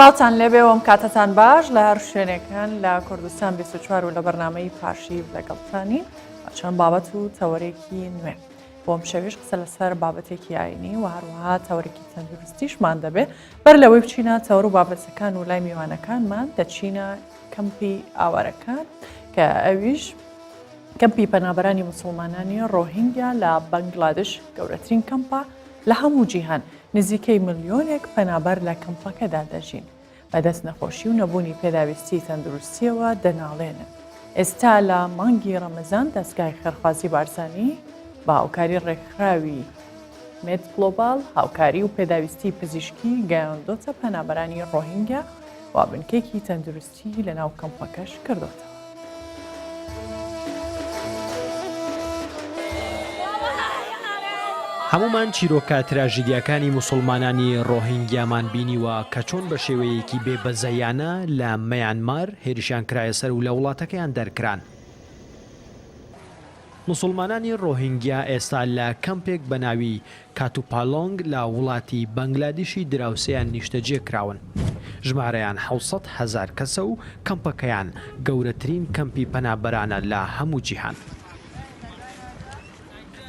سڵاتان لێبێەوەم کاتتان باش لە هەر شوێنێکان لە کوردستان 24 و لە بەرنامەی پاشیو لەگەڵتانی چەند بابەت و تەوەرێکی نوێ بۆم شەویش قسە لەسەر بابەتێکی ئاینی و هەروەها تەوەرێکی تەندروستیشمان دەبێت بەر لەوەی بچینە تەوەر و بابەتەکان و لای میوانەکانمان دەچینە کەمپی ئاوارەکان کە ئەویش کەمپی پەنابەرانی موسڵمانانی ڕۆهینگیا لە بەنگلادش گەورەترین کەمپە لە هەموو جیهان نزیکەی ملیۆنێک پەنابەر لە کەمپەکەدا دەژین بەدەست نەخۆشی و نەبوونی پێداویستی تەندروستیەوە دەناڵێنن. ئێستا لە مانگی ڕەمەزان دەستگای خێرخوازی بارزانی بە هاوکاری ڕێکخراوی مێد گلۆبال هاوکاری و پێداویستی پزیشکی گەیاندۆتە پەنابەرانی ڕۆهینگیا و بنکێکی تەندروستی لە ناو کەمپەکەش کردوتەوە. هەمومان چیرۆکە تراژیدیەکانی موسڵمانانی ڕۆهینگیامان بینیوە کە چۆن بە شێوەیەکی بێبەزەیانە لە مەیانمار هێرشیان کرایە سەر و لە وڵاتەکەیان دەرکران. موسڵمانانی ڕۆهینگیا ئێستا لە کەمپێک بە ناوی کاتوپالۆنگ لە وڵاتی بەنگلادیشی دراوسەیان نیشتەجێ کراون. ژمارەیان 700,000 کەسە و کەمپەکەیان گەورەترین کەمپی پەنابەرانە لە هەموو جیهان.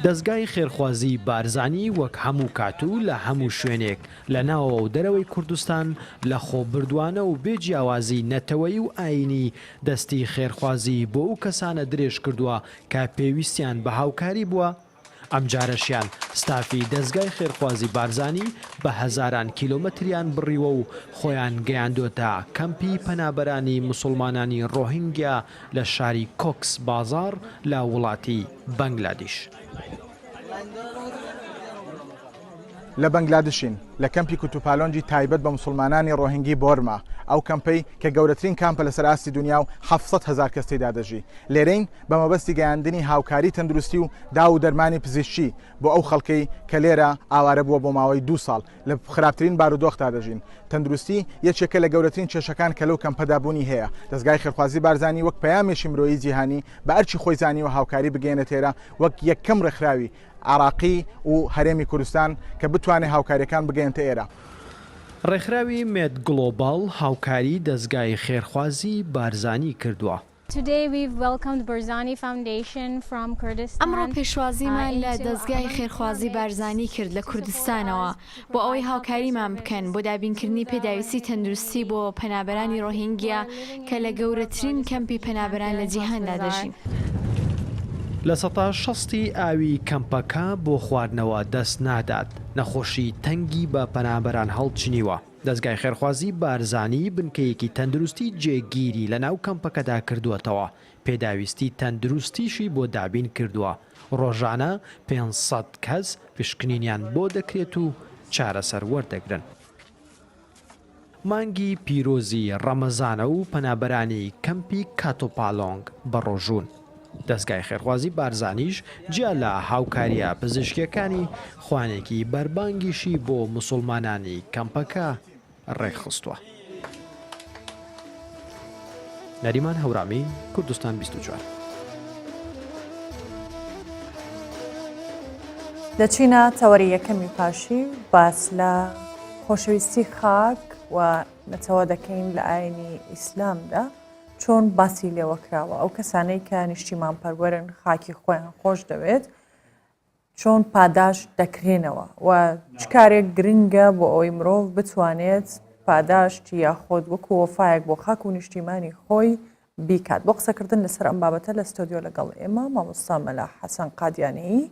دەستگای خێرخوازی بارزانی وەک هەموو کاتوو لە هەموو شوێنێک لە ناوەوە و دەرەوەی کوردستان لە خۆبردووانە و بێجیاوازی نەتەوەی و ئاینی دەستی خێرخوازی بۆ ئەو کەسانە درێژ کردووە کە پێویستیان بە هاوکاری بووە. ئەم جارەشیان ستافی دەستگای خێرخوازی بارزانی بە هەزاران کیلۆمەتریان بڕیوە و خۆیان گەیاندۆتە کەمپی پەنابەرانی موسڵمانانی ڕۆهینگیا لە شاری کۆکس بازار لە وڵاتی بەنگلادیش. لە بەنگلادشین لە کەمپی کوتوپالۆنجی تایبەت بە موسڵمانانی ڕۆهینگی بۆرما ئەو کەمپەی کە گەورەترین کامپە لەسەر ئاستی دنیا و 700,000 کەس تێدا دەژی. لێرەین بە مەبەستی گەیاندنی هاوکاری تەندروستی و دا و دەرمانی پزیشکی بۆ ئەو خەڵکەی کە لێرە ئاوارە بووە بۆ ماوەی 2 ساڵ لە خراپترین بارودۆختا دەژین. تەندروستی یەکێکە لە گەورەترین کێشەکان کە لەو کەمپەدا بوونی هەیە. دەستگای خێرخوازی بارزانی وەک پەیامێکی مرۆیی جیهانی بە ئەرچی خۆی زانی و هاوکاری بگەێنێت تێرە وەک یەکەم ڕێکخراوی عراقی و هەرێمی کوردستان کە بتوانێت هاوکاریەکان بگەێنتە ئێرە. ڕێکخراوی مێد گلۆبال هاوکاری دەستگای خێرخوازی بارزانی کردووە. ئەمڕۆ پێشوازیمان لە دەستگای خێرخوازی بارزانی کرد لە کوردستانەوە بۆ ئەوەی هاوکاریمان بکەن بۆ دابینکردنی پێداویستی تەندروستی بۆ پەنابەرانی ڕۆهینگیا کە لە گەورەترین کەمپی پەنابەران لە جیهاندا دەژین. لە 60 ئاوی کەمپەکە بۆ خواردنەوە دەست نادات نەخۆشی تەنگی بە پەنابەران هەڵچنیوە. دەستگای خێرخوازی بارزانی بنکەیەکی تەندروستی جێگیری لە ناو کەمپەکەدا کردووەتەوە پێداویستی تەندروستیشی بۆ دابین کردووە. ڕۆژانە 500 کەس پشکنینیان بۆ دەکرێت و چارەسەر وەردەگرن. مانگی پیرۆزی ڕەمەزانە و پەنابەرانی کەمپی کاتۆپالۆنگ بەڕۆژوون. دەستگای خێرخوازی بارزانیش جیا لە هاوکاریە پزیشکیەکانی خوانێکی بەربانگیشی بۆ موسڵمانانی کەمپەکە ڕێکخستووە. نەریمان هەورامی، کوردستان 24. دەچینە تەوەری یەکەمی پاشی باس لە خۆشەویستی خاک و نەتەوە دەکەین لە ئاینی ئیسلامدا چۆن باسی لێوە کراوە ئەو کەسانەی کە نیشتیمان پەروەرن خاکی خۆیان خۆش دەوێت چۆن پاداش دەکرێنەوە و چ کارێک گرنگە بۆ ئەوەی مرۆڤ بتوانێت پاداشتی یاخۆت وەکو وەفایەک بۆ خاک و نیشتیمانی خۆی بیکات. بۆ قسەکردن لەسەر ئەم بابەتە لە ستۆدیۆ لەگەڵ ئێمە مامۆستا مەلا حەسەن قادیانەیی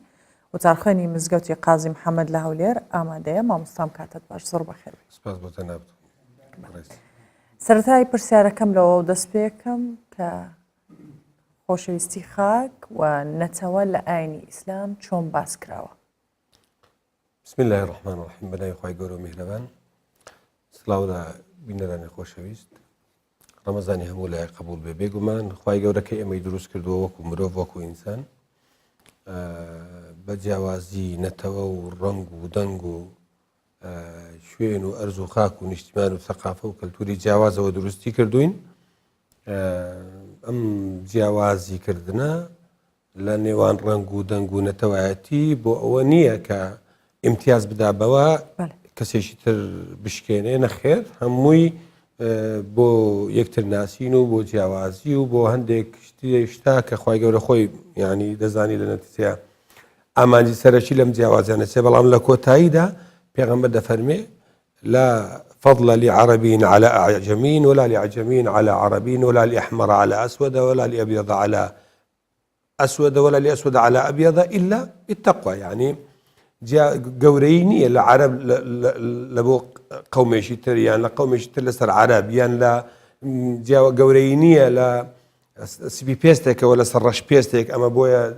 وتارخوێنی مزگەوتی قازی محەممەد لە هەولێر ئامادەیە. مامۆستام کاتت باش زۆر بەخێر. سپاس بۆ تەناب. سەرەتای پرسیارەکەم لەوە دەست پێکەم کە خۆشەویستی خاک و نەتەوە لە ئاینی ئیسلام چۆن باس کراوە. بسم الله الرحمن الرحیم. بەناوی خوای گەورە و میهرەبان. سڵاو لە بینەرانی خۆشەویست. ڕەمەزانی هەموو لای قبول بێ. بێگومان خوای گەورەکە ئێمەی دروست کردووە وەکو مرۆڤ وەکو ئینسان بە جیاوازی نەتەوە و ڕەنگ و دەنگ و شوێن و ئەرز و خاک و نیشتیمان و سەقافە و کەلتوری جیاوازەوە دروستی کردوین. ئەم جیاوازی کردنە لە نێوان ڕەنگ و دەنگ و نەتەوایەتی بۆ ئەوە نییە کە ئیمتیاز بدا بەوە کەسێکی تر بشکێنێ. نەخێر، هەمووی بۆ یەکتر ناسین و بۆ جیاوازی و بۆ هەندێک شتا کە خی گەورە خۆی ینی دەزانی لە نەتیجەیە ئامانجی سەرەکی لەم جیاوازیانە چێ بەڵام لە کۆتاییدا پێغەمبەر دەفەرمێ لا فضل لعربي على أعجمي ولا لعجمي على عربي ولا لأحمر على أسود ولا لأبيض على أسود ولا لأسود على أبيض إلا التقوى يعني جا قوريني العرب لبو قوميشي تر يعني لقوميشي تر لسر عرب يعني لا جا قوريني لا سبي بيستك ولا سر رش بيستك أما بويا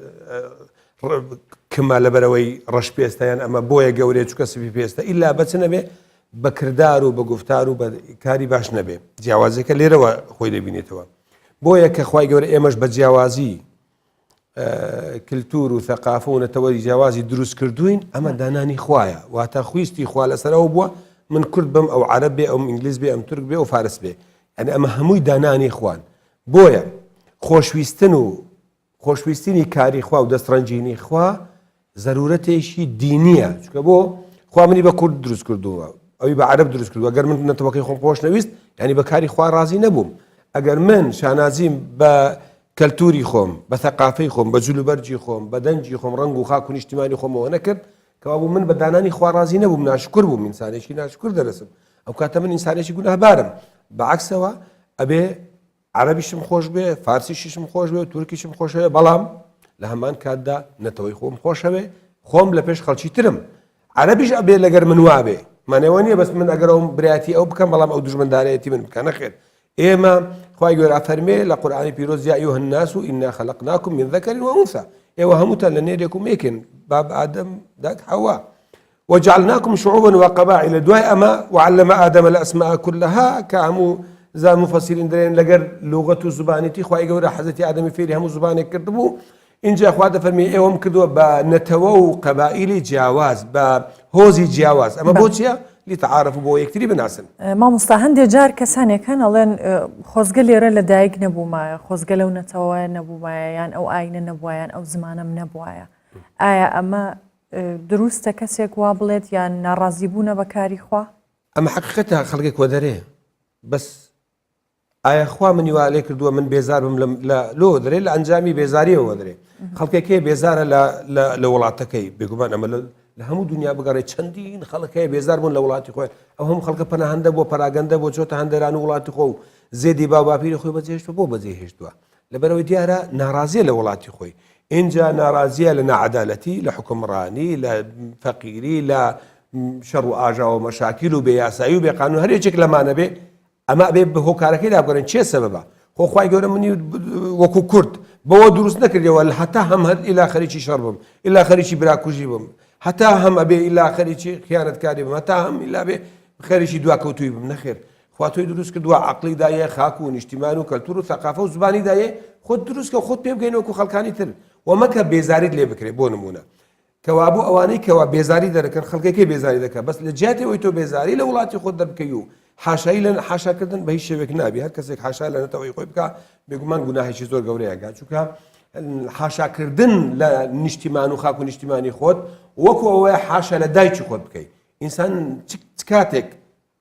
كما لبروي رش بيستا يعني أما بويا قوري تشوك سبي بيستا إلا بتسنبه بەکردار و بە گفتار و بە کاری باش نەبێ جیاوازەکە لێرەوە خۆی دەبینێتەوە بۆیە کە خوای گەورە ئێمەش بە جیاوازی کللتور و ثەقافە و نەتەوەری جیاوازی دروست کردوین ئەمە دانانی خوایە واتە خویستی خوا لەسەرەوە بووە من کورد بم ئەو عەرەب بێ ئەو ئینگلیز بێ ئەم تورک بێ و فارس بێ یعنی ئەمە هەمووی دانانی خوان بۆیە خۆشویستن و خۆشویستنی کاری خوا و دەستڕەنجینی خوا ضرورەتێکی دینیە چونکە بۆ خوا منی بە کورد دروست کردووە ئەوی بە عەرەب دروست کردووە ئەگەر من نەتەوەکەی خۆم خۆش نەویست یعنی بە کاری خوا ڕازی نەبووم ئەگەر من شانازیم بە کەلتوری خۆم بە ثەقافەی خۆم بە جلوبەرجی خۆم بە دەنجی خۆم ڕەنگ و خاک و نیشتیمانی خۆمەوە نەکرد کەوا بوو من بە دانانی خوا ڕازی نەبووم ناشکر بووم ئینسانێکی ناشکر دەرەسم ئەو کاتە من ئینسانێکی گوناهبارم بەعەکسەوە ئەبێ عەرەبیشم خۆش بێ فارسیشم خۆش بێ و تورکیشم خۆش بێ بەڵام لە هەمان کاتدا نەتەوەی خۆم خۆشەوێ خۆم لە پێش خەڵکی ترم عەرەبیش ئەبێ لەگەر من وابێ مانەوە نییە بەس من ئەگەر ئەوم برایەتی ئەو بکەم بەڵام ئەو دوژمندارەتی من بکە نەخێر ئێمە خوای گەورە فەرمێ لە قورئانی پیرۆز یا ئەیوها الناس ئینا خەلەقناکم من ذەکەر وأنثى ئێوە هەمووتان لە نێرێک و مێکن باب ئادەم داک حەوا وجعلناكم شعوبا وقبائل دوای ئەمە وعلم آدم الأسماء كلها کە هەموو زان مفەسیرین دەڵێن لەگەر لوغەت و زبانێتی خوای گەورە حەزەتی ئادەمی فێری هەموو زبانێک کردبوو اینجا خوا دەفەرمێ ئێوەم کردووە بە نەتەوە و قەبائیلی جیاواز بە هۆزی جیاواز ئەمە بۆ چییە؟ لیتەعارەف بۆ یەکتری بناسن مامۆستا هەندێک جار کەسانێکن ئەڵێن خۆزگە لێرە لە دایک نەبوومایە خۆزگە لەو نەتەوەیە نەبوومایە یان ئەو ئاینە نەبووایان ئەو زمانم نەبووایە ئایا ئەمە دروستە کەسێک وا بڵێت یان ناڕازی بوونە بە کاری خوا؟ ئەمە حەقیقەتە خەڵکێک وە دەرێ بەس ئایا خوا منی وا لێ کردووە من بێزار بم لۆ دەرێ لە ئەنجامی بێزاریەوە دەرێ خەڵکێکێ بێزارە لە وڵاتەکەی بێگومان ئەمە لە هەموو دنیا بگەڕێ چەندین خەڵکەیە بێزار بوون لە وڵاتی خۆی ئەو هەموو خەڵکە پەناهەندە بۆ پەراگەندە بۆ چۆتە هەندێران و وڵاتی خۆ و زێدی باپیری خۆی بەجێهێشتووە بۆ بەجێهێشتووە لەبەرەوەی دیارە ناڕازیە لە وڵاتی خۆی اینجا ناڕازیە لە نەعەدالەتی لە حکومڕانی لە فەقیری لە شەڕ و ئاژاوە مەشاکیل و بێیاسایی و بێقانون هەر یەکێک لەمانە بێ ئەمە بێ بە هۆکارەکەی دابگەڕێن چێ سەبەبە خۆ خوای گەورە منی وەکو کورد بەوە دروست نەکردەوە هەتا هەم هەر ئیلا خەریکی شەڕ بم ئیلا خەریکی براکوژی بم هەتا هەم ئەبێ ئیلا خەریکی خیانەتکاری بم هەتا هەم ئیلا بێ خەریکی دواکەوتووی بم نەخێر خوا تۆی دروست کردووە عەقڵی دایە خاک و نیشتیمان و کەلتور و ثەقافە و زبانی دایە خۆت دروستکە خۆت پێ بگەین وەکو خەڵکانی تر و مەکە بێزاریت لێ بکرێ بۆ نمونە کەوا بوو ئەوانەی کەوا بێزاری دەرەکەن خەڵکێکی بێزاری دەکات بەس لە جیاتەوەی تۆ بێزاری لە وڵاتی خۆت دەربکەی و حاشایی لە حاشاکردن بە هیچ شێوێک نابی هەر کەسێک حاشا لە نەتەوەی خۆی بکە بێگومان گوناهێکی زۆر گەورەیەگا چونکە حاشاکردن لە نیشتیمان و خاک و نیشتیمانی خۆت وەکو ئەوەیە حاشا لە دایکی خۆت بکەیت ئینسان چ کاتێک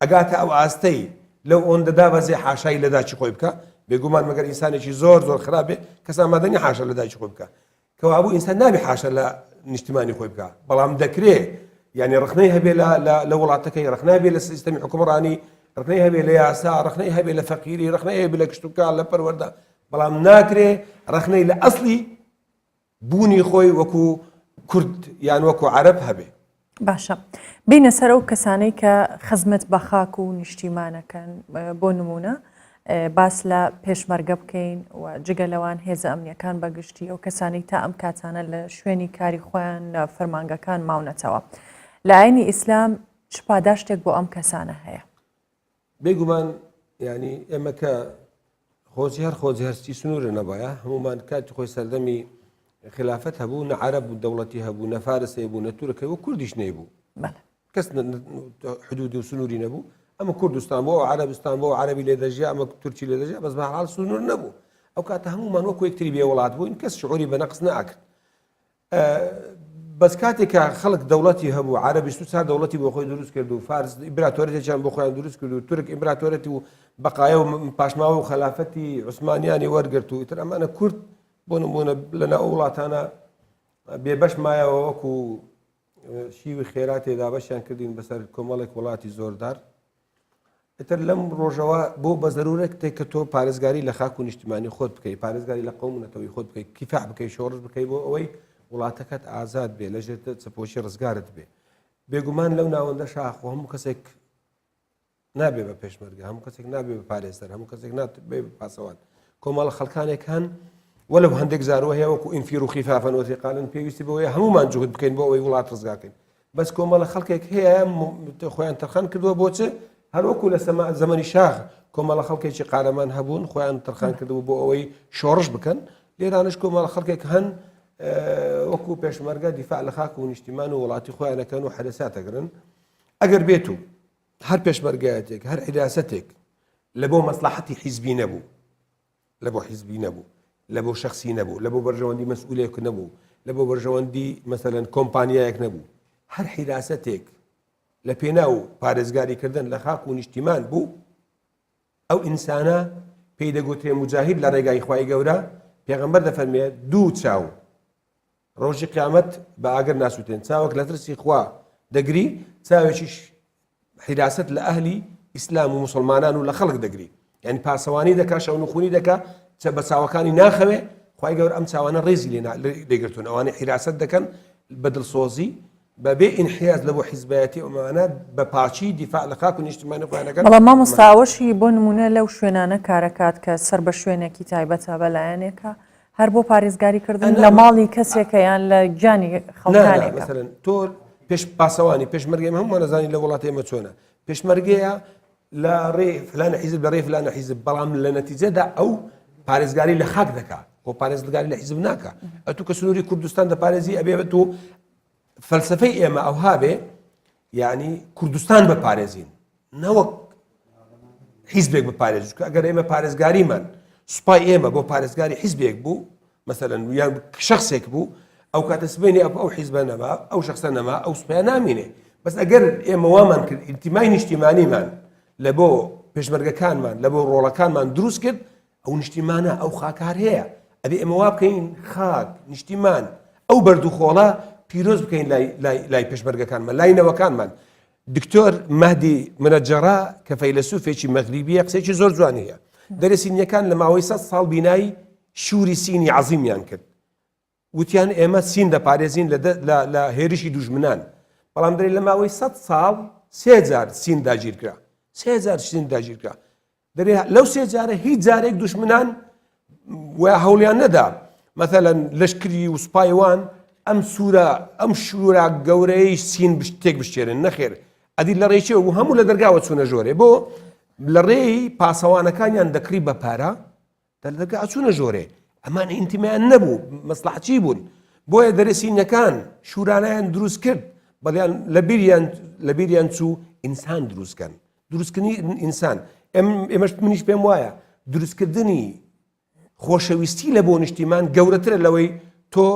ئەگاتە ئەو ئاستەی لەو ئۆندەدا بەزێ حاشایی لە دایکی خۆی بکە بێگومان مەگەر ئینسانێکی زۆر زۆر خراپێ کەس ئامادەنی حاشا لە دایکی خۆی بکە کەوا بوو ئینسان نابی حاشا لە نیشتیمانی خۆی بکە بەڵام دەکرێت یعنی ڕخنەی هەبێ لە وڵاتەکەی ڕخنای بێ لە سیستەمی حکومڕانی ڕخنەی هەبێ لە یاسا ڕخنەی هەبێ لە فەقیری ڕخنەی هەبێ لە کشتتوکار لە پەروەردە بەڵام ناکرێ ڕخنەی لە ئەسلی بوونی خۆی وەکو کورد یان وەکو عەرەب هەبێ باشە بینە سەر ئەو کەسانەی کە خزمەت بە خاک و نیشتیمانەکەن بۆ نمونە باس لە پێشمەرگە بکەین و جگە لەوان هێزە ئەمنیەکان بەگشتی ئەو کەسانی تا ئەم کاتانە لە شوێنی کاری خۆیان لە فەرمانگەکان ماونەتەوە لە ئاینی ئیسلام چ پاداشتێک بۆ ئەم کەسانە هەیە؟ بێگومان ینی ئێمە کە خۆزی هەر خۆزی هەستی سنوورە نەبایە هەمومان کاتی خۆی سەردەمی خلافەت هەبوو نە عەرەب و دەوڵەتی هەبوو نە فارس هەبوو نە تورک هەبوو کوردیش نەیبوو کەس حدودی و سنووری نەبوو ئەمە کوردستان بۆ عەرەبستان بۆ عەرەبی لێ دەژیا ئەمە تورکی لێ دەژیا بەس بەهەڵ سنوور نەبوو ئەو کاتە هەمومان وەکو یەکتری بێ وڵات بووین کەس شعوری بە نەقس نەئەکرد بەس کاتێکە خەڵک دەوڵەتی هەبوو عەرەبیستان چار دەوڵەتی بۆ خۆی دروست کرد و فارس ئیمپراتۆریەتێکیان بۆ خۆیان دروست کرد و تورک ئیمپراتۆریەتی و بەقایە و پاشماوە و خەلافەتی عوسمانیانی وەرگرت و ئیتر ئەمانە کورد بۆ نمونە لەناو وڵاتانە بێبەش مایەوە وەکو شیوی خێرا تێدا بەشیان کردین بەسەر کۆمەڵێک وڵاتی زۆردار ئیتر لەم ڕۆژەوە بۆ بە زەرورەتێک کە تۆ پارێزگاری لە خاک و نیشتیمانی خۆت بکەیت پارێزگاری لە قەوم و نەتەوەی خۆت بکەیت کیفاح بکەیت شۆڕش بکەیت بۆ ئەوەی وڵاتەکەت ئازاد بێ لەژێر چەپۆشی ڕزگارت بێ بێگومان لەو ناوەندە شاخ و هەموو کەسێک نابێ بە پێشمەرگە هەموو کەسێک نابێ بە پارێزەر هەموو کەسێک نابێ بە پاسەوان کۆمەڵە خەڵکانێک هەن وەلو هەندێک زارۆ هەیە وەکو ئینفیر و خیفافەن وەثیقالن پێویستی بەوەیە هەمومان جوهد بکەین بۆ ئەوەی وڵات ڕزگاکەین بەس کۆمەڵە خەڵکێک هەیە خۆیان تەرخان کردووە بۆچێ هەروەکو لە زەمەنی شاخ کۆمەڵە خەڵکێکی قارەمان هەبوون خۆیان تەرخان کردووە بۆ ئەوەی شۆڕش بکەن لێرانش کۆمەڵە خەڵکێک هەن وەکو پێشمەرگە دیفاع لە خاک و نیشتیمان و وڵاتی خۆیانەکەن و حرەساتەگرن ئەگەر بێت و هەر پێشمەرگایەتێک هەر حراستێک لە بۆ مەسلحەتی حیزبی نەبوو لە بۆ حیزبی نەبوو لە بۆ شخصی نەبوو لە بۆ بەرژەوەندی مەسئولێک نەبوو لە بۆ بەرژەوەندی مەسەلەن کۆمپانیایەک نەبوو هەر حراستێک لە پێناو پارێزگاریکردن لە خاک و نیشتیمان بوو ئەو ئینسانە پێی دەگوترێ موجاهید لە ڕێگای خوای گەورە پێغەمبەر دەفەرمێ دوو چاو ڕۆژی قیامەت بە ئاگەر ناسووتێن چاوەک لە ترسی خوا دەگری چاوێکیش حراست لە ئەهلی ئیسلام و مسلمانان و لە خەڵک دەگری یعنی پاسەوانی دەکا شەونخوونی دەکا چە بە چاوەکانی ناخەوێ خوای گەورە ئەم چاوانە ڕێزی لێگرتون ئەوانەی حراست دەکەن بە دڵسۆزی بەبێ ئینحیاز لە بۆ حیزبایەتی ئەمانە بە پاچی دیفاع لە خاک و نیشتیمانی خۆیانەکەن بەڵام مامۆستاوەشی بۆ نمونە لەو شوێنانە کارەکات کە سەر بە شوێنێکی تایبەتە بەلایەنێکە هەر بۆ پارێزگاریکردن لە ماڵی کەسێکە یان لە گیانی خەڵکانێک مثلەن تۆ پێش پاسەوانی پێشمەرگەی هەمومان نەزانی لە وڵاتی ئێمە چۆنە پێشمەرگەیە لە ڕێ فلانە حیزب لە ڕێ فلانە حیزب بەڵام لە نەتیجەدا ئەو پارێزگاری لە خاک دەکات بۆ پارێزگاری لە حیزب ناکە ئەتو کە سنووری کوردستان دەپارێزی ئەبێ بە تۆ فەلسفەی ئێمە ئەو هابێ یعنی کوردستان بپارێزین نەوەک حیزبێک بپارێز ئەگەر ئێمە پارێزگاریمان سوپای ئێمە بۆ پارێزگاری حیزبێک بوو مثلەن یان شخصێک بوو ئەو کاتە سبەینی ئەو حیزبە نەما ئەو شخصە نەما ئەو سوپایە نامینێ بەس ئەگەر ئێمە وامان کرد ئیلتیمای نیشتیمانیمان لە بۆ پێشمەرگەکانمان لە بۆ ڕۆڵەکانمان دروست کرد ئەو نیشتیمانە ئەو خاکار هەیە ئەبێ ئێمە وا بکەین خاک نیشتیمان ئەو بەردوخۆڵە پیرۆز بکەین لای پێشمەرگەکانمان لای نەوەکانمان دکتۆر مەهدی منەجەڕا کە فەیلسوفێکی مەغریبیە قسەیەکی زۆر جوانی هەیە دەرەسینیەکان لە ماوەی 100 ساڵ بینایی شووری سینی عەزیمیان کرد وتیان ئێمە سین دەپارێزین لە هێرشی دوژمنان بەڵام دەرێ لە ماوەی 100 ساڵ 3000 سین داگیرکرا 3000 سین داگیرکرا دەرێ لەو 3000 هیچ جارێک دوژمنان و هەوڵیان نەدا مثلەن لەشکری و سوپایوان ئەم شوورە گەورەی سین تێک بشتێرن نەخێر ئەدی لە ڕێکی و هەموو لە دەرگاوە چوونە ژۆرێ بۆ لە ڕێی پاسەوانەکانیان دەکری بە پارە دەرگا ئەچوونە ژۆرێ ئەمان ئینتیمایان نەبوو مەسلحەتی بوون بۆیە دەرەسینەکان شورانیان دروست کرد بەڵیان لە بیریان چوو ئینسان دروستکەن دروستکردنی ئینسان ئێمەش منیش پێم وایە دروستکردنی خۆشەویستی لە بۆ نیشتیمان گەورەترە لەوەی تۆ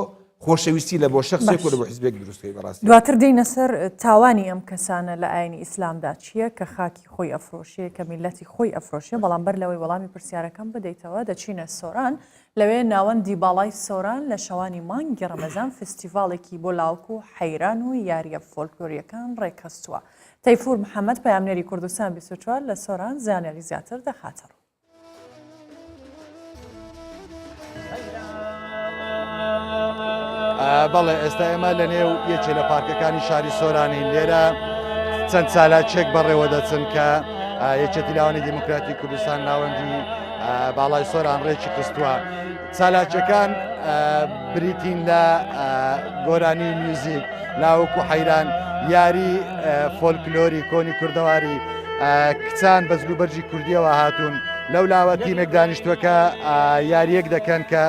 خۆشەویستی لە بۆ شخصێک و لە بۆ حیزبێک دروستکەی بەڕاستی دواتر دێینە سەر تاوانی ئەم کەسانە لە ئاینی ئیسلامدا چییە کە خاکی خۆی ئەفرۆشێ کە میلەتی خۆی ئەفرۆشێ بەڵام بەر لەوەی وەڵامی پرسیارەکەم بدەیتەوە دەچینە سۆران لەوێ ناوەندی باڵای سۆران لە شەوانی مانگی ڕەمەزان فستیڤاڵێکی بۆ لاوک و حەیران و یاریە فۆلکلۆریەکان ڕێکخستووە تەیفور محەممەد پەیامنێری کوردستان 24 لە سۆران زانیاری زیاتر دەخاتەڕ بەڵێ ئێستا ئێمە لە نێو یەکێ لە پارکەکانی شاری سۆرانین لێرە چەند سالاچێک بەڕێوە دەچن کە یەکێتی لاوانی دیموکراتی کوردستان ناوەندی باڵای سۆران ڕێکی خستووە سالاچەکان بریتین لە گۆرانی میوزیک لاوەکو حەیران یاری فۆلکلۆری کۆنی کوردەواری کچان بەزگو بەرجی کوردیەوە هاتوون لەو لاوە تیمێک دانیشتووەکە یاریەک دەکەن کە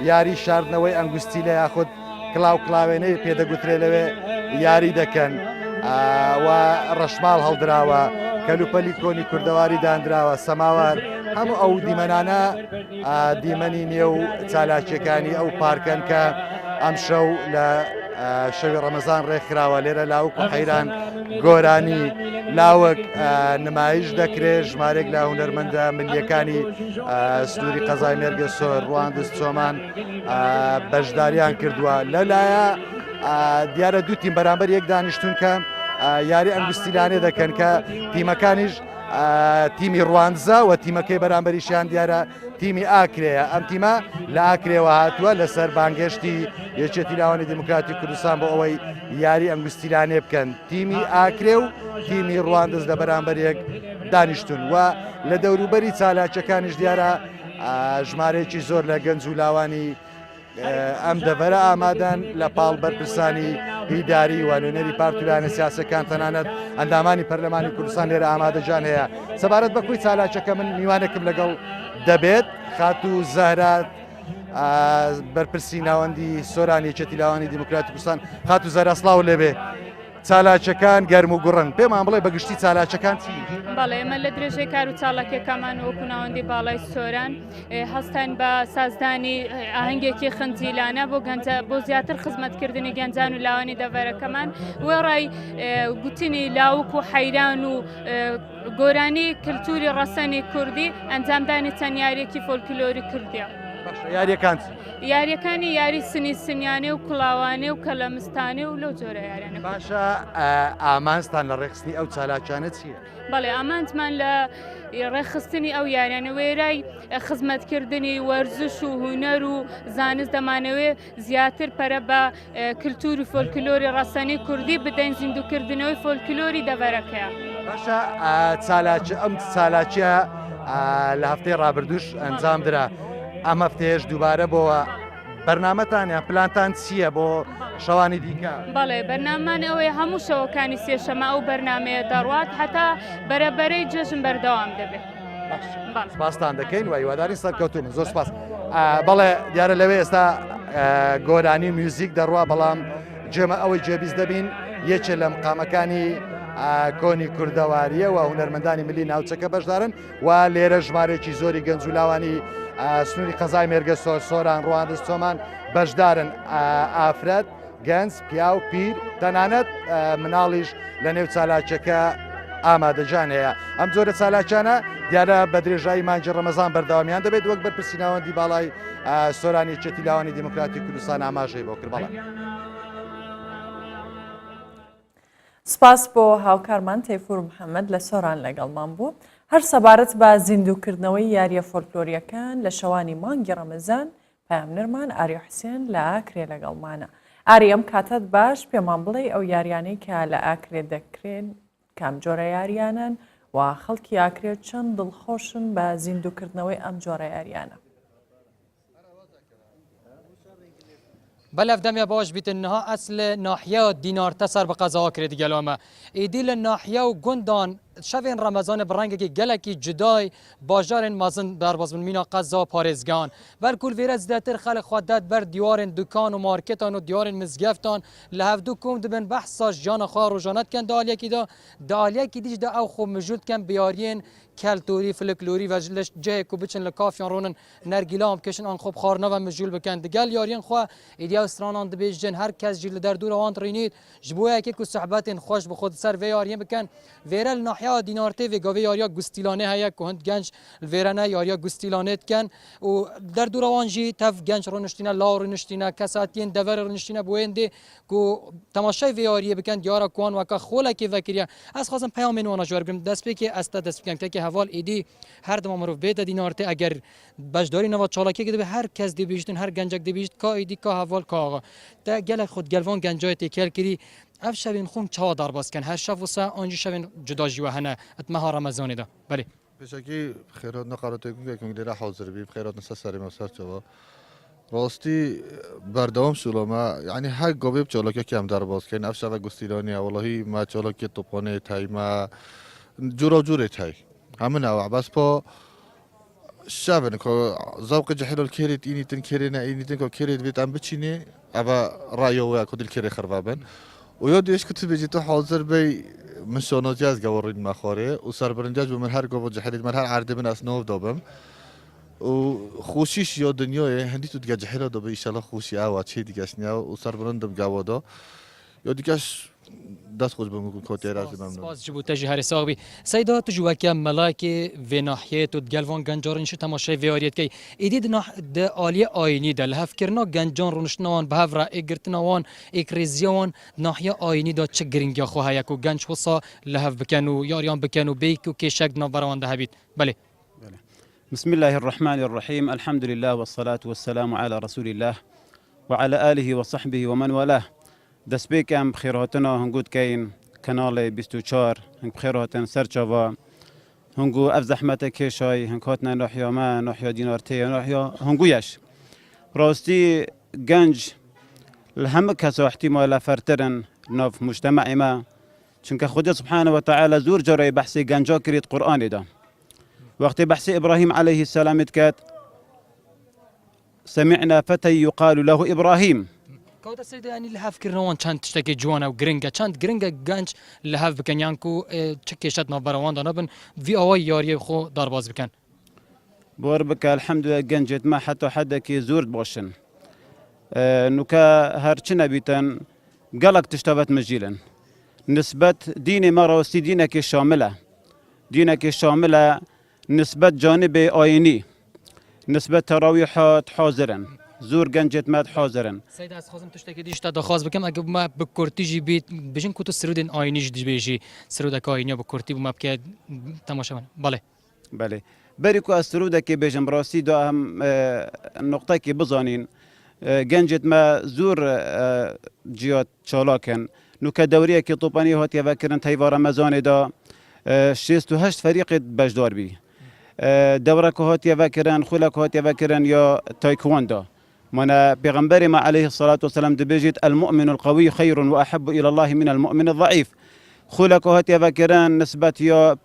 یاری شاردنەوەی ئەنگوستی لە یاخود کلااوێنەی پێدەگوترێ لەوێ یاری دەکەن و ڕەشماڵ هەڵدراوە کەلوپەلی کۆنی کوردەواری دانراوە سەماوار هەموو ئەو دیمەنانە دیمەنی نێو چالاکیەکانی ئەو پارکەن کە ئەم شەو لە شەوی ڕەمەزان ڕێکخراوە لێرە لاوک و حەیران گۆرانی لاوەک نمایش دەکرێت ژمارێک لە هونەرمەندە ملیەکانی سنووری قەزای مێرگە سۆر ڕواندز چۆمان بەشداریان کردووە لەلایە دیارە دوو تیم بەرامبەر یەک دانیشتون کە یاری ئەنگستیلانێ دەکەن کە تیمەکانیش تیمی ڕوانزە و تیمەکەی بەرامبەریشیان دیارە تیمی ئاکرەیە ئەم تیمە لە ئاکرێەوە هاتووە لەسەر بانگەشتی یەکێتی لاوانی دموکراتی کوردستان بۆ ئەوەی یاری ئەنگستیلانێ بکەن تیمی ئاکرێ و تیمی ڕواندز لە بەرامبەر یەک دانیشتون و لە دەوروبەری چالاکیەکانیش دیارە ژمارەیەکی زۆر لە گەنج و لاوانی ئەم دەڤەرە ئامادەن لە پاڵ بەرپرسانی هیداری و نوێنەری پارتولانە سیاسەکان تەنانەت ئەندامانی پەرلەمانی کوردستان لێرە ئامادەجان هەیە سەبارەت بەکوی چالاکیەکە من میوانێکم لەگەڵ دەبێت خات و زەهرات بەرپرسی ناوەندی سۆران یەکێتی لاوانی دیموکراتی کوردستان خات و زەهرا سڵاو لێبێ چالاکیەکان گەرم و گوڕن پێمان بڵێ بەگشتی چالاکیەکان چی؟ بەڵێ ئێمە لە درێژەی کار و چاڵکیەکەمان وەکو ناوەندی باڵای سۆران هەستان بە سازدانی ئاهەنگێکی خنجیلانە بۆ زیاتر خزمەتکردنی گەنجان و لاوانی دەڤەرەکەمان وێڕای گوتنی لاوک و حەیران و گۆرانی کللتوری ڕەسەنی کوردی ئەنجامدانی چەند یاریەکی فۆلکلۆری کردیە. یاریەکان یاریەکانی یاری سنی سنیانێ و کوڵاوانێ و کەلەمستانێ و لەو جۆرە یاریانە باشە ئامانستان لە ڕێخستنی ئەو چالاکیانە چییە؟ بەڵێ ئامانجمان لە ڕێخستنی ئەو یاریانە وێرای خزمەتکردنی وەرزش و هونەر و زانست دەمانەوێ زیاتر پەرە بە کللتوری فۆلکلۆری ڕەسەنی کوردی بدەین زیندوکردنەوەی فۆلکلۆری دەڤەرەکەیە. باشە ئەم چالاکیە لە هەفتەی ڕابردوش ئەنجام درا ئەم هەفتەیەش دووبارە بۆەوە بەرنامەتان یان پلانتان چییە بۆ شەوانی دیکە؟ بەڵێ بەرنامان ئەوەیە هەموو شەوەکانی سێشەمە ئەو بەرنمەیە دەڕوات هەتا بەرەبەرەی جەژن بەردەوام دەبێت. سپاسان دەکەین و هیواداری سەرکەوتوم زۆر سپاس. بەڵێ دیارە لەوێ ئێستا گۆرانی میوزیک دەڕوا بەڵام جێمە ئەوەی جێبیست دەبین یەکێ لە مقامەکانی کۆنی کوردەواریە و هونەرمەندانی ملی ناوچەکە بەشدارن و لێرە ژمارێکی زۆری گەنج و لاوانی سنووری قەزای مێرگە سۆران ڕواندز چۆمان بەشدارن ئافرەت گەنج پیا و پیر تەنانەت مناڵیش لە نێو چالاکیەکە ئامادەجان هەیە ئەم جۆرە چالاکیانە دیارە بە درێژایی مانجی ڕەمەزان بەردەوامیان دەبێت وەک بەرپرسی ناوەندی باڵای سۆرانی یەکێتی لاوانی دیموکراتی کوردستان ئاماژەی بۆ کرد. بەڵێ سپاس بۆ هاوکارمان تەیفور محەممەد لە سۆران لەگەڵمان بوو هەر سەبارەت بە زیندوکردنەوەی یاریە فۆلکلۆریەکان لە شەوانی مانگی ڕەمەزان پامنەرمان ئاری حوسێن لە ئاکرێ لەگەڵمانە ئاری ئەم کاتت باش پێمان بڵێ ئەو یاریانەی کە لە ئاکرێ دەکرێن کام جۆرە یاریانن و خەڵکی ئاکرێت چەند دڵخۆشن بە زیندوکردنەوەی ئەم جۆرە یاریانە. بلف دم باش بیت انها اصل ناحیه دینار تسر به قضا کرد گلامه ایدیل ناحیه و گندان شوین رمضان برنگ که گلکی جدای باجار مازن در بازمون مینا قضا پارزگان بر کل ویرز دتر خلق خودت بر دیوار دکان و مارکتان و دیوار مزگفتان لهف دو کوم دبن بحثاش جان خوار و جانت کن دالیا کی دا دالیا کی دیج دا او خو موجود کن بیارین کلتوری فلکلوری و جه کو بچن لکافیان رونن نرگیلام کشن آن خوب خارنا و مجول بکن دگل یارین خو ایدیا استرانان دبیجن هر کس جیل در دور وان ترینید جبویا کی کو صحبت خوش به خود سر و یارین بکن ویرل ناحیه دینارته و گاوی یاریا گستیلانه هیا که هند گنج الویرانه یاریا گستیلانه کن و در دور وان جی تف گنج رونشتینا لا رونشتینا کساتین دور رونشتینا بوینده کو تماشای ویاریه بکن دیارا کوان و که خوله کی وکریا از خواستم پیام نوانا جوار بگم دست به که است دست بگم که حوال ایدی هر دم معروف بیت دینارته اگر بجداری نوا چالاکی که به هر کس دی بیشتن هر گنجک دی بیشت کا ایدی کا حوال کا آقا تا گل خود گلوان گنجای تکل کری اف شبین خون چوا دار باز کن هر شب وسا آنجی شبین جدا جوا هنه اتمها رمضان ده بله بشکی خیرات نقارات که میگه حاضر بیم خیرات نسا سری مسار جوا راستی بردام شلوما یعنی هر گویب چالاکی که هم در باز کن اف شب گستیلانی والله ما چالاکی توپانه تای ما جورا جوره تای همین او بس با شبن که ذوق جحیل الکریت اینی تن کرینا اینی تن که کریت بیت ام بچینه اما رایو و کدل کری خرابن و یاد ایش کتب بيجي تو حاضر بي من شونوجاز قورين مخاره و سربرنجاج من هر قوة جحديد من هر عرض من أسنوف دوبم و خوشیش یا دنیای هندی تو دیگه جهلا دا به ایشالا خوشی آوا چه دیگه شنیا و سربرندم گاوادا یا دیگهش دست خوش بمون کوتی رازی ممنون. سپاس جبوت جهر ساقبی سیدا تو جوکه ملاک و ناحیه تو گلوان گنجارن شو تماشای ویاریت کی ایدید د عالی آینی دل هف کرنا گنجان رونشنوان به هفرا اگرتنوان اکریزیون ناحیه آینی دا چه گرینگی خو هیکو گنج خصا لهف بکنو یاریان بکنو بیکو که شک نوبروان ده هبید بله. بسم الله الرحمن الرحيم الحمد لله والصلاة والسلام على رسول الله وعلى آله وصحبه ومن والاه دست بیکم بخیرهاتنا هنگود کین کانال 24 هنگ بخیرهاتن سرچاوا هنگو اف زحمت کشای هنگ هاتنا نحیا ما نحیا دینارتی نحیا هنگویش راستی گنج الهم کسا احتمال فرترن ناف مجتمع ما چونکه خود سبحانه و تعالی زور جرای بحثی گنجا کرید قرآن دا وقت بحث إبراهيم عليه السلام كات سمعنا فتى يقال له إبراهيم كودا سيدي يعني لهاف كرنوان چند تشتكي جوانا وغرينجا چند غرينجا گنج لهاف بكن يانكو چكيشت نوبروان دانبن في اوي ياري خو دارباز بكن بور بك الحمد لله گنجت ما حتى حدا كي زورد باشن نوكا هرچنا بيتن قلق تشتبت مجيلا نسبة ديني مرة وستي دينك الشاملة دينك الشاملة نسبة جانب آيني نسبة تراويحات حاضرا زور گنجت مد حاضرا سيد از خازم تشتكي ديش تا خاص بكم اگه ما بكورتيجي بيت بجن كوتو سرودن آينيش دي بيجي سرودك آينيا بكورتي بما بكي تماشا من بله بله بريكو السرودة كي بيجم راسي دو اهم النقطة كي بزانين گنجت ما زور جيات شالاكن نوكا دورية كي طوباني هات يفكرن تيوا رمضان دا 68 فريق بجدار بي دوره که هات یوکرن خلا که هات یوکرن یا تایکواندا من پیغمبر ما عليه الصلاة والسلام دبیجید المؤمن القوي خير وأحب إلى الله من المؤمن الضعيف خلا که هات یوکرن نسبت یا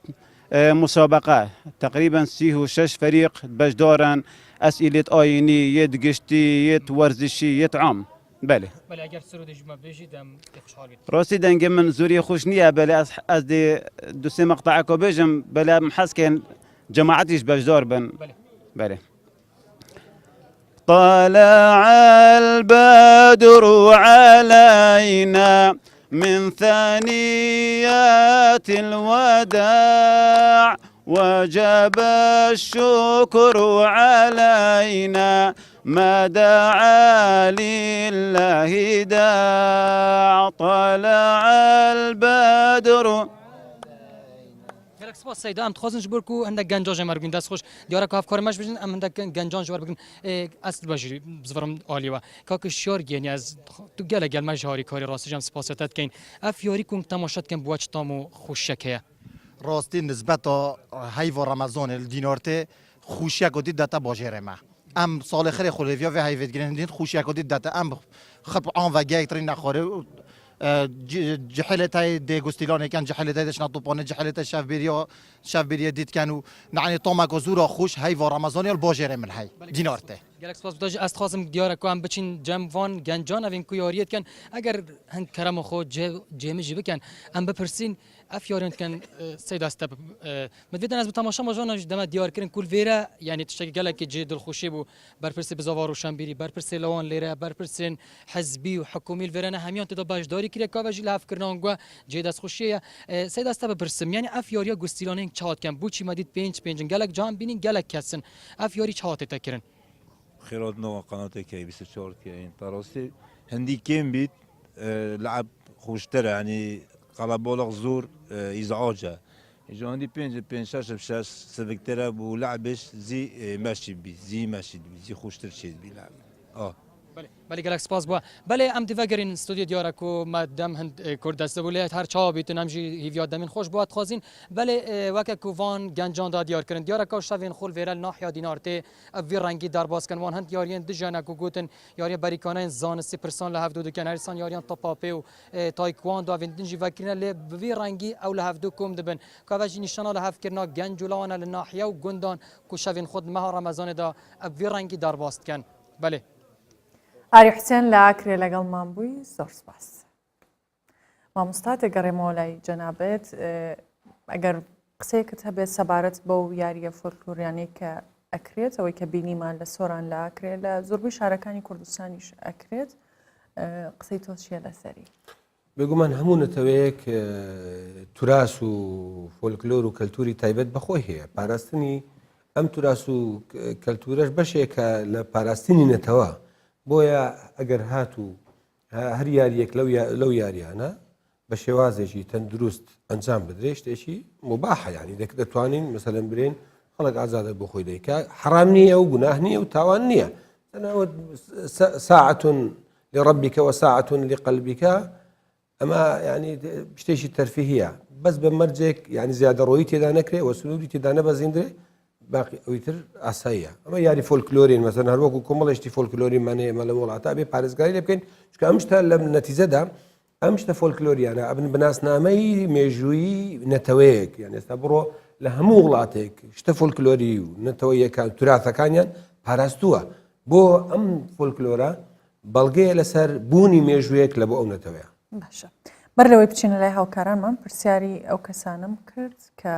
مسابقة تقريبا 36 فريق بجدارن أسئلة آيني يد قشتي يد ورزشي يد عام بله بله اگر سرود جمع بيجي دم خوشحال بيت راسي دنگ من زوري خوش نيه بله از دي دو سه مقطع کو بيجم بله محس كان جماعتيش بجدار بن بله طلع البدر علينا من ثنيات الوداع وجب الشكر علينا ما دعا لله داع طلع البدر سپاس سیدا ام تخوازن جبر کو هنده گنجا جمر بگین دست خوش دیاره که افکار مش بجن ام هنده گنجان جبر بگین اصل باشی بزرم عالی و که شیار گینی از تو گله گل مش هاری کاری راستی جم سپاسیت کین اف یاری کن تماشات کن بواچ تامو خوشکه راستی نسبت هی و رمضان الدینارته خوشی کدی داتا باجره ما ام سال خیر خلویا و هیوت گرندین خوشی کدی داتا ام خط آن و گیت ترین نخوره جحلتای دگوستیلان کن جحلتای دشنا طوپانه جحلتای شف بریا دید کنو نعنی طعم گزورا خوش هی و رمضانی الباجره من هی دینارته گلک سپاس بداج است خواستم دیاره کو ام بچین جموان گنجان اوین کو یاریت کن اگر هن کرم خو جمع جی بکن ام بپرسین اف یارنت کن سید است مدیدن از تماشا ماجان دم دیار کردن کول ویرا یعنی تشکی گلک جی دل خوشی بو برپرسی بزاوار و شنبیری برپرسی لوان لیره برپرسین حزبی و حکومی الورانه همیان تدا باجداری کرد که واجی لاف کردن گوا جی دست خوشی سید است بپرسم یعنی اف یاریا گستیلانه چات کن بوچی مدید پنج گلک جام بینین گلک کسن اف یاری چات تکرن خيرات نوع قناة كي 24 كاين طراسي هندي كيم بيت لعب خوشتر يعني قلبولغ زور ازعاجه اجا هندي بين شاش بشاش سفكترا ولعبش زي ماشي بي زي خوشتر شيء بيلعب بله گلک سپاس با بله ام دیوگرین استودیو دیاره کو مدام هند کردسته بولیت هر چا بیتون امجی هیویاد دمین خوش بود خوازین بله وقت کووان گنجان داد دیار کردن دیاره کو شوین خول ویرال ناحیا دینارته وی رنگی در باز کن وان هند یارین دجانا کو گوتن یاری بریکانه زان 30% لهف دو کن هرسان یاریان تاپاپی و تایکواندو و دنجی وکرنا ل وی رنگی او لهف دو کوم دبن کا واجی نشانه لهف کرنا گنجولانا لناحیا و گندان کو شوین خود ماه رمضان دا وی رنگی در باز کن بله ئاری حوسێن لە ئاکرێ لەگەڵمان بووی زۆر سپاس. مامۆستا دەگەڕێمەوە لای جەنابێت ئەگەر قسەیەکت هەبێت سەبارەت بەو یاریە فۆلکلۆریانەی کە ئەکرێت ئەوەی کە بینیمان لە سۆران لا ئەکرێت لە زۆربەی شارەکانی کوردستانیش ئەکرێت قسەی تۆ چیە لەسەری؟ بێگومان هەموو نەتەوەیەک توراس و فۆلکلۆر و کەلتوری تایبەت بەخۆی هەیە پاراستنی ئەم توراس و کەلتورەش بەشێکە لە پاراستنی نەتەوە بۆیە ئەگەر هاتوو هەر یاریەک لەو یاریانە بە شێوازێکی تەندروست ئەنجام بدرێ شتێکی مباحە ینی دەتوانین مەسەلەن برێن خەڵک ئازادە بۆ خۆی دەیکا حرام نییە و گوناه نییە و تاوان نییە ساعة لربك وساعة لقلبك ئەمە ینی شتێکی تەرفیهیە بەس بە مەرجێک ینی زیادە ڕۆیی تێدا نەکرێ و سنووری تێدا نەبەزیندرێ باقی ئەویتر ئاساییە ئەمە یاری فۆلکلۆرین مەسەن هەروەکو کۆمەڵێشتی فۆلکلۆریمانەیە ئەمە لە وڵاتە بێ پارێزگاری لێ بکەین چکە ئەم شتە لە نەتیجەدا ئەم شتە فۆلکلۆریانە ئەبن بناسنامەی مێژووی نەتەوەیەک یان ئێستا بڕۆ لە هەموو وڵاتێک شتە فۆلکلۆری و نەتەوەیەکان توراثەکانیان پاراستووە بۆ ئەم فۆلکلۆرە بەڵگەیە لەسەر بوونی مێژوویەک لە بۆ ئەو نەتەوەیە. باشە بەر لەوەی بچینە لای هاوکارانمان پرسیاری ئەو کەسانم کرد کە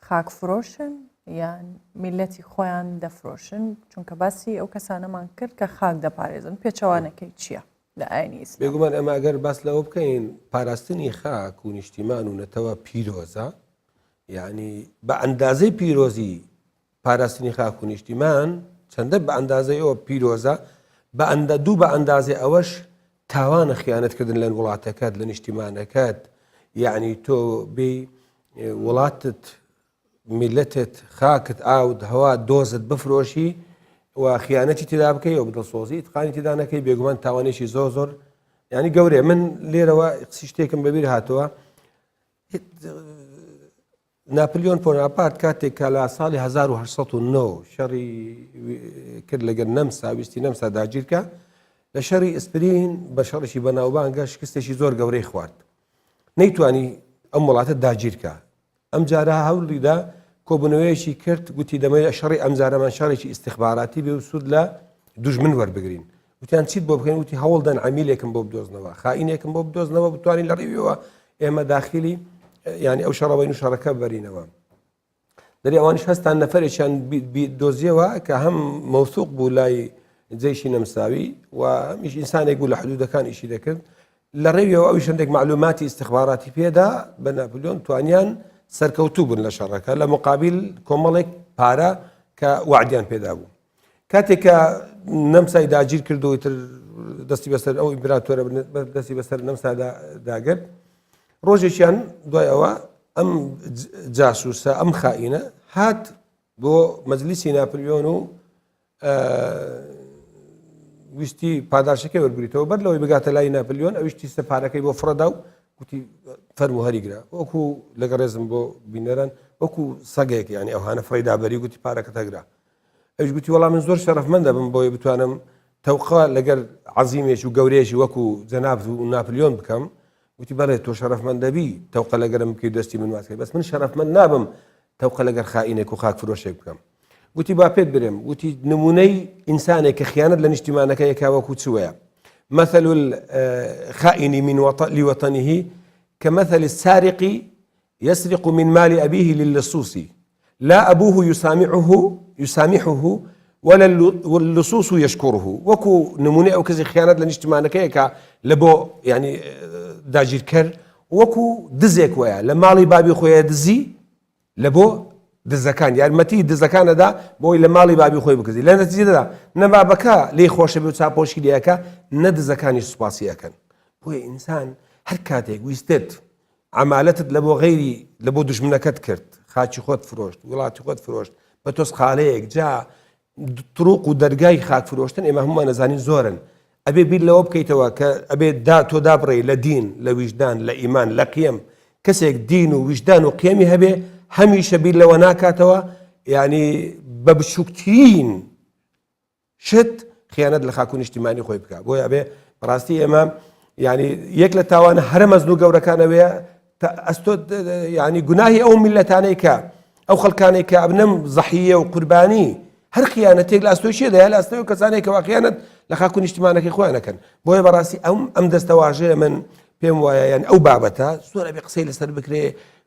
خاک فرۆشن یان میلەتی خۆیان دەفرۆشن چونکە باسی ئەو کەسانەمان کرد کە خاک دەپارێزن پێچەوانەکەی چییە لە ئاینی ئیسلام؟ بێگومان ئەمە ئەگەر باس لەوە بکەین پاراستنی خاک و نیشتیمان و نەتەوە پیرۆزە یعنی بە ئەندازەی پیرۆزی پاراستنی خاک و نیشتیمان چەندە بە ئەندازەی ئەوە پیرۆزە دوو بە ئەندازێ ئەوەش تاوانە خیانەتکردن لە وڵاتەکەت لە نیشتیمانەکەت یعنی تۆ بێ وڵاتت میلەتت خاکت ئاود هەوا دۆزت بفرۆشی و خیانەتی تێدا بکەی و بدڵسۆزی تقانی تێدا نەکەی بێگومان تاوانێکی زۆر ینی گەورەیە من لێرەوە قسی شتێکم بەبیر هاتەوە ناپلیۆن بۆناپارت کاتێک کە لە ساڵی 1909 شەڕی کرد لەگەر نەمسا ویستی نەمسا داگیرکە لە شەڕی ئسپرین بە شەڕێکی بەناوبانگە شکستێکی زۆر گەورەی خوارد نەیتوانی ئەم وڵاتە داگیرکە ئەم جارە هەوڵیدا کۆبوونەوەیەکی کرد گوتی دەمەوێت شەڕی ئەمجارەمان شەڕێکی ئیستیخباراتی بێ و سوود لە دوژمن وەربگرین وتیان چیت بۆ بکەین وتی هەوڵدان عەمیلێکم بۆ بدۆزنەوە خائینێکم بۆ بدۆزنەوە بتوانین لە ڕێویەوە ئێمە داخلی ینی ئەو شەڕەوەین و شەڕەکە ببەرینەوە دەری ئەوانش هەستان نەفەرێکیان دۆزیەوە کە هەم مەوثوق بوو لای جێشی نەمساوی و هەمیش ئینسانێک بوو لە حدودەکان ئیشی دەکرد لە ڕێویەوە ئەوی شەندێک معلوماتی ئیستیخباراتی پێدا بە ناپلیۆن توانیان سەرکەوتوو بوون لە شەڕەکە لە مقابل کۆمەڵێک پارە کە وعدیان پێدا بوو کاتێک کە نەمسای داگیر کردو تر دەستی بەسەر ئەو ئیمپراتۆرە دەستی بەسەر نەمسا داگرت ڕۆژێکیان دوای ئەوە ئەم جاسووسە ئەم خائینە هات بۆ مەجلیسی ناپلیۆن و ویستی پاداشەکەی وەرگریتەوە بەر لەوەی بگاتە لای ناپلیۆن ئەویشتی سەپارەکەی بۆ فڕەدا و گوتی فەرموو هەریگرا وەکو لەگە ڕێزم بۆ بینەران وەکو سەگێک ینی ئەوهانە فڕێدابەری گوتی پارەکە تەگرا ئەوش گوتی وەڵام من زۆر شەرەفمەندە بم بۆی بتوانم تەوقع لەگەر عەزیمێکی و گەورەیەکی وەکو جەناب و ناپلیۆن بکەم وتی بەڵێ تۆ شەرەفمەند دەبی تەوقع لەگەرم بکەی دەستی من واسکەی بەس من شەرەفمەند نابم تەوقع لەگەر خائینێک و خاک فرۆشێک بکەم وتی با پێت برێم وتی نمونەی ئینسانێک کە خیانەت لە نیشتیمانەکە یەکا وەکو چوەیە مثل الخائن من لوطنه كمثل السارق يسرق من مال أبيه للصوص لا أبوه يسامحه ولا اللصوص يشكره وكو نمونة أو كذا خيانات لنجتمعنا كيكا لبو يعني داجير كر وكو دزيك ويا لمالي بابي خويا دزي لبو دزەکان یارمەتی دزەکانەدا بۆی لە ماڵی بابی خۆی بکەزی لە نەتیجەدا نەبابەکە لێی خۆشە بێ و چاپۆشی لەکە نە دزەکانی سوپاسیەکەن بۆیە ئینسان هەر کاتێک ویستێت عەمالەتت لە بۆ غەیری لە بۆ دوژمنەکەت کرد خاچی خۆت فرۆشت وڵاتی خۆت فرۆشت بە تۆس خاڵەیەک جا تروق و دەرگای خاک فرۆشتن ئێمە هەمومان نەزانین زۆرن ئەبێ بیر لەوە بکەیتەوە کە ئەبێ تۆ دابڕێ لە دین لە ویژدان لە ئیمان لە قیەم کەسێک دین و ویژدان و قیەمی هەبێ هەمیشە بیر لەوە ناکاتەوە ینی بە بچووکترین شت خیانەت لە خاک و نیشتیمانی خۆی بکات بۆیە ئەبێ بەڕاستی ئێمە ینی یەک لە تاوانە هەرە مەزن و گەورەکانەوەیە ئەستۆ ینی گوناهی ئەو میلەتانەی کە ئەو خەڵکانێک کە ئەبنەم زەحیە و قوربانی هەر خیانەتێک لە ئەستۆی شێدەیە لە ئەستەوە کەسانێک کەوا خیانەت لە خاک و نیشتیمانەکەی خۆیانەکەن بۆیە بەڕاستی ئەم دەستەواژەیە من پێم وایە یان ئەو بابەتە زۆر ئەبێ قسەی لەسەر بکرێ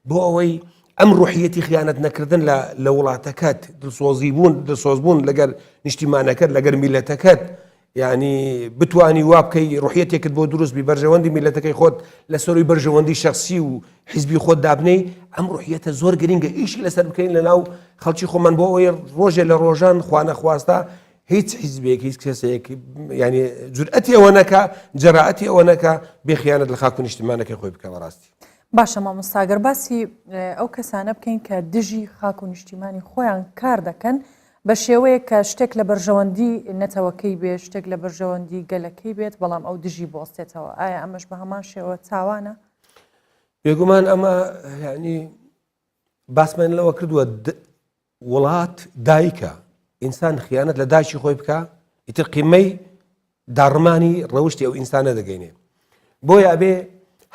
بۆ ئەوەی ئەم ڕوحیەتی خیانەت نەکردن لە وڵاتەکەت دڵسۆزبوون لەگەر نیشتیمانەکەت لەگەر میلەتەکەت یعنی بتوانی وا بکەی ڕوحیەتێکت بۆ دروست بی بەرژەوەندی میلەتەکەی خۆت لە سەروی بەرژەوەندی شخصی و حیزبی خۆت دابنەی ئەم ڕوحیەتە زۆر گرنگە ئیشی لەسەر بکەین لە ناو خەڵکی خۆمان بۆ ئەوەی ڕۆژێ لە ڕۆژان خوانە خواستا هیچ حیزبێک هیچ کەسێک ینی جورئەتی ئەوە نەکا جەراعەتی ئەوە نەکا بێخیانەت لە خاک و نیشتیمانەکەی خۆی بکە بەڕاستی. باشە مامۆستاگەر باسی ئەو کەسانە بکەین کە دژی خاک و نیشتیمانی خۆیان کار دەکەن بە شێوەیە کە شتێک لە بەرژەوەندی نەتەوەکەی بێت شتێک لە بەرژەوەندی گەلەکەی بێت بەڵام ئەو دژی بۆستێتەوە ئایا ئەمەش بە هەمان شێوە چاوانە؟ بێگومان ئەمە ینی باسمان لەوە کردووە وڵات دایکە ئینسان خیانەت لە دایکی خۆی بکە ئیتر قیمەی داڕمانی ڕەوشتی ئەو ئینسانە دەگەینێ بۆیە ئەبێ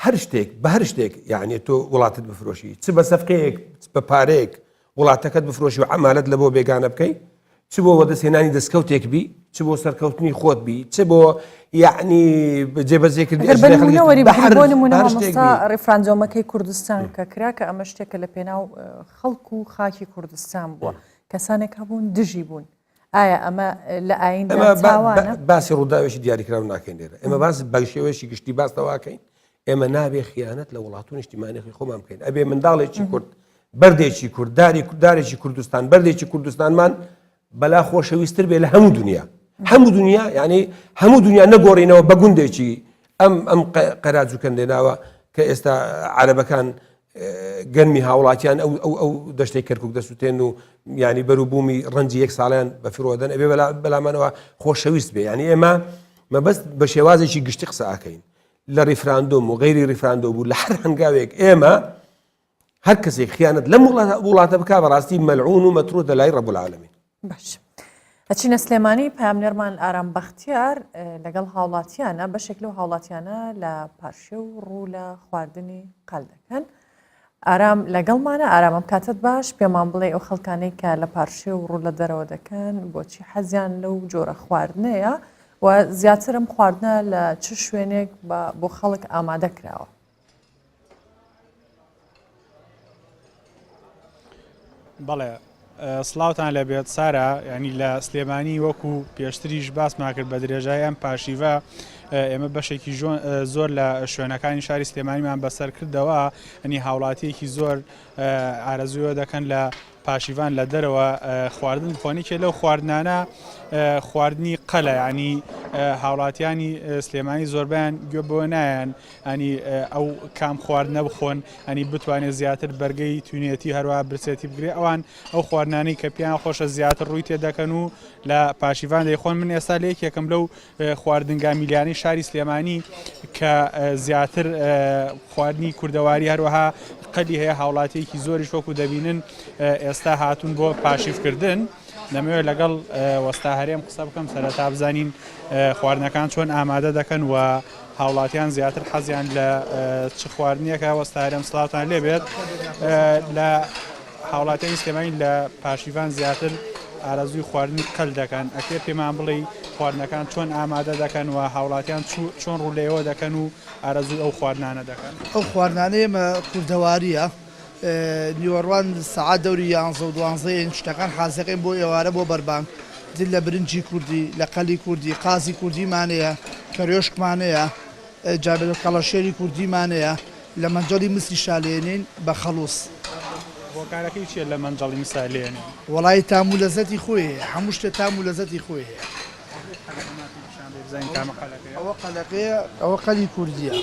هەر شتێک بە هەر شتێک یعنی تۆ وڵاتت بفرۆشی چ بە سەفقەیەک بە پارەیەک وڵاتەکەت بفرۆشی و عەمالەت لە بۆ بێگانە بکەی چ بۆ وەدەسێنانی دەستکەوتێک بی چ بۆ سەرکەوتنی خۆت بی چ بۆ یعنی جێبەجێکردنی بۆ نمونە مامۆستا ڕێفراندۆمەکەی کوردستان کە کرا کە ئەمە شتێکە لە پێناو خەڵک و خاکی کوردستان بووە کەسانێک هەبوون دژی بوون ئایا ئەمە لە ئایندا چاوانە؟ باسی ڕووداوێکی دیاریکراو ناکەین لێرە ئێمە باس بەشێوەیەکی گشتی باس دەواکەین ئێمە نابێ خیانەت لە وڵات و نیشتیمانێکی خۆمان بکەین ئەبێ منداڵێکی کورد بەردێکی کورد دارێکی کوردستان بەردێکی کوردستانمان بەلا خۆشەویستتر بێ لە هەموو دنیا یعنی هەموو دنیا نەگۆڕینەوە بە گوندێکی ئەم قەراجوکەن لێناوە کە ئێستا عەرەبەکان گەنمی هاوڵاتیان ئەو دەشتەی کەرکک دەسووتێن و ینی بەروبوومی ڕەنجی یەک ساڵیان بە فرۆدەن ئەبێ بەلامانەوە خۆشەویست بێ ینی ئێمە مەبەست بە شێوازێکی گشتی قسە ئاکەین لە ڕیفراندۆم و غەیری ڕیفراندۆ بوو لە هەر هەنگاوێک ئێمە هەر کەسێک خیانەت لەم وڵاتە بکا بەڕاستی مەلعون و مەترۆدە لای ڕەب العالەمین. باش ئەچینە سلێمانی پامنێرمان ئارام بەختیار لەگەڵ هاوڵاتیانە بەشێک لەو هاوڵاتیانە لە پارشێ و ڕوو لە خواردنی قەل دەکەن. ئارام لەگەڵمانە ئارامم کاتت باش پێمان بڵێ ئەو خەڵکانەی کە لە پارشێ و ڕوو لە دەرەوە دەکەن بۆچی حەزیان لەو جۆرە خواردنەیە و زیاترم خواردنە لە چ شوێنێک بۆ خەڵک ئامادە کراوە؟ بەڵێ سڵاوتان لەبێت سارا ینی لە سلێمانی وەکو پێشتریش باسمان کرد بە درێژای ئەم پاشیڤە ئێمە بەشێکی زۆر لە شوێنەکانی شاری سلێمانیمان بەسەر کردەوە ئەنی هاوڵاتیەکی زۆر ئارەزووە دەکەن لە پاشیڤان لە دەرەوە خواردن بخۆنی کە لەو خواردنانە خواردنی قەلە ینی هاوڵاتیانی سلێمانی زۆربیان گوێ بۆ نایەن ئەنی ئەو کام خواردنە بخۆن ئەنی بتوانێت زیاتر بەرگەی توانێتی هەروە برسێتی بگرێ ئەوان ئەو خواردنانەی کە پیان خۆشە زیاتر ڕووی تێدەکەن و لە پاشیڤان دەیخۆن. من ئێستا لە یەکێکم لەو خواردنگا میلیانی شاری سلێمانی کە زیاتر خواردنی کوردەواری هەروەها قەلی هەیە هاوڵاتیەکی زۆریش وەکو دەبینن ئێستا هاتوون بۆ پاشیڤکردن دەمەوێت لەگەڵ وەستا هەرێم قسە بکەم سەرەتا بزانین خواردنەکان چۆن ئامادە دەکەن و هاوڵاتیان زیاتر حەزیان لە چ خواردنیەکە وەستا هەرێم سڵاوتان لێبێت لە هاوڵاتیانی سلێمانی لە پاشیڤان زیاتر ئارەزووی خواردنی قەل دەکەن ئەکرێ پێمان بڵێ خواردنەکان چۆن ئامادە دەکەن و هاوڵاتیان چۆن ڕوولەوە دەکەن و ئارەزووی ئەو خواردنانە دەکەن. ئەو خواردنانەیەمە کوردەواریە نیوەڕوان سەعات دەوری 11 شتەکان حازەکەین بۆ ئێوارە بۆ بەربانگ دل لە برنجی کوردی لە قەلی کوردی قازی کوردیمانەیە کەرێشکمانەیە جابێت کەڵەشێری کوردیمانەیە لە مەنجەڵی مسی شالێنین بە خەڵوس. بۆکارەکەی چیە لە مەنجەڵی مسالێنین؟ وەڵی تام و لەزەتی خۆی هەموو شتە تام و لەزەتی خۆی هەیە. ئەوە قەلەقەیە ئەوە قەلی کوردیە.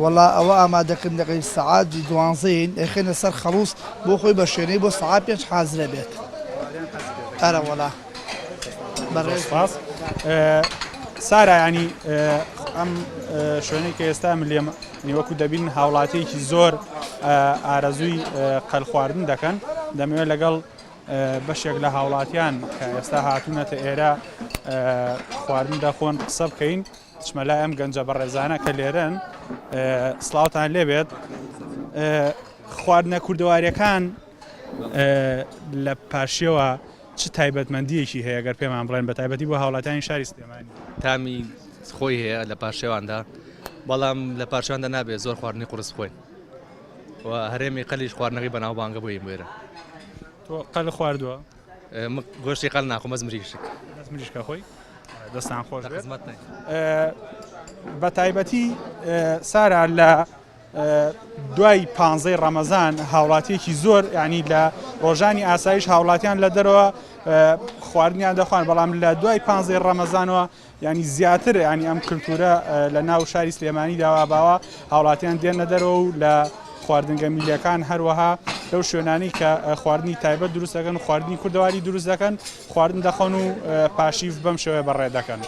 وەڵا ئەوە ئامادەکردنەکەی سەعاتی 12 ئەخێنە سەر خەڵوس بۆ خۆی بە شوێنەی بۆ سەعات 5 حازرە بێت. ئەرە وەڵا بەڕێز سارا ینی ئەم شوێنەی کە ئێستا ملێم وەکو دەبین هاوڵاتیەکی زۆر ئارەزووی قەل خواردن دەکەن دەمەوێت لەگەڵ بەشێک لە هاوڵاتیان کە ئێستا هاتوونەتە ئێرە خواردن دەخۆن قسە بکەین چمەلای ئەم گەنجە بەڕێزانە کە لێرن سڵاوتان لێبێت. خواردنە کوردەواریەکان لە پاشیەوە چ تایبەتمەندیەکی هەیە گەر پێمان بڵێن بە تایبەتی بۆ هاوڵاتیانی شاری سلێمانی؟ تامی خۆی هەیە لە پاشێواندا بەڵام لە پارچواندا نابێت زۆر خواردنی قورس بخۆین و هەرێمی قەلیش خواردنەکەی بەناوبانگە بووین بێرە تۆ قەل خواردووە گۆشتی قەل ناخۆم مەز مریشک مریشکە خۆی دەستان خۆش خزمەت بە تایبەتی سارا لە دوای 15 ڕەمەزان هاوڵاتیەکی زۆر ینی لە ڕۆژانی ئاسایش هاوڵاتیان لە دەرەوە خواردنیان دەخوان بەڵام لە دوای 15 ڕەمەزانەوە ینی زیاتر ینی ئەم کللتورە لە ناو شاری سلێمانی داوا باوە هاوڵاتیان دێنە دەرەوە و لە خواردنگە میلیەکان هەروەها لەو شوێنانی کە خواردنی تایبەت دروست دەکەن و خواردنی کوردەواری دروست دەکەن خواردن دەخۆن و پاشیف بەم شێوەیە بەڕێ دەکەن.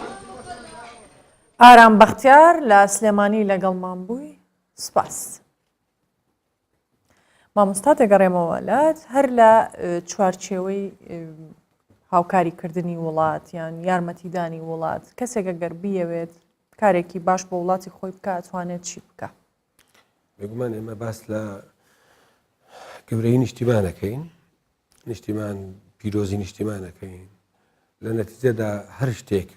ئارام بەختیار لە سلێمانی لەگەڵمان بووی سپاس. مامۆستا دەگەڕێمەوە وڵات هەر لە چوارچێوەی هاوکاریکردنی وڵات یان یارمەتیدانی وڵات کەسێکە گەر بیەوێت کارێکی باش بۆ وڵاتی خۆی بکە ئەتوانێت چی بکە؟ بێگومان ئێمە باس لە گەورەی نیشتیمانەکەین نیشتیمان پیرۆزی نیشتیمانەکەین لە نەتیجەدا هەر شتێک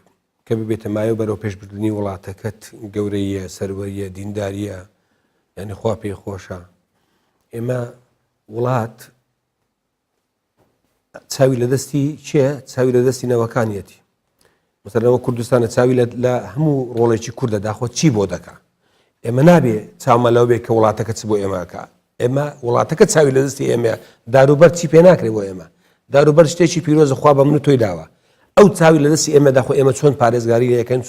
کە ببێتە مایە بەرەو پێشبردننی وڵاتەکەت گەورەیە سەروەریە دینداریە یعنی خوا پێی خۆشە ئێمە وڵات چاوی لە دەستی چیە چاوی لە دەستی نەوەکانیەتی مەسەلەنەوە کوردستانە چاوی لە هەموو ڕۆڵێکی کووردە داخۆ چی بۆ دەکا ئێمە نابێ چاومە لەو بێ کە وڵاتەکە چ بۆ ئێمەکە ئێمە وڵاتەکە چاوی لە دەستی ئێمە داروبەر چی پێ ناکرێت بۆ ئێمە داروبەر شتێکی پیرۆزە خوا بە من و تۆی داوە ئەو چاوی لە دەستی ئێمە داخۆ ئێمە چۆن پارێزگاری لەکەین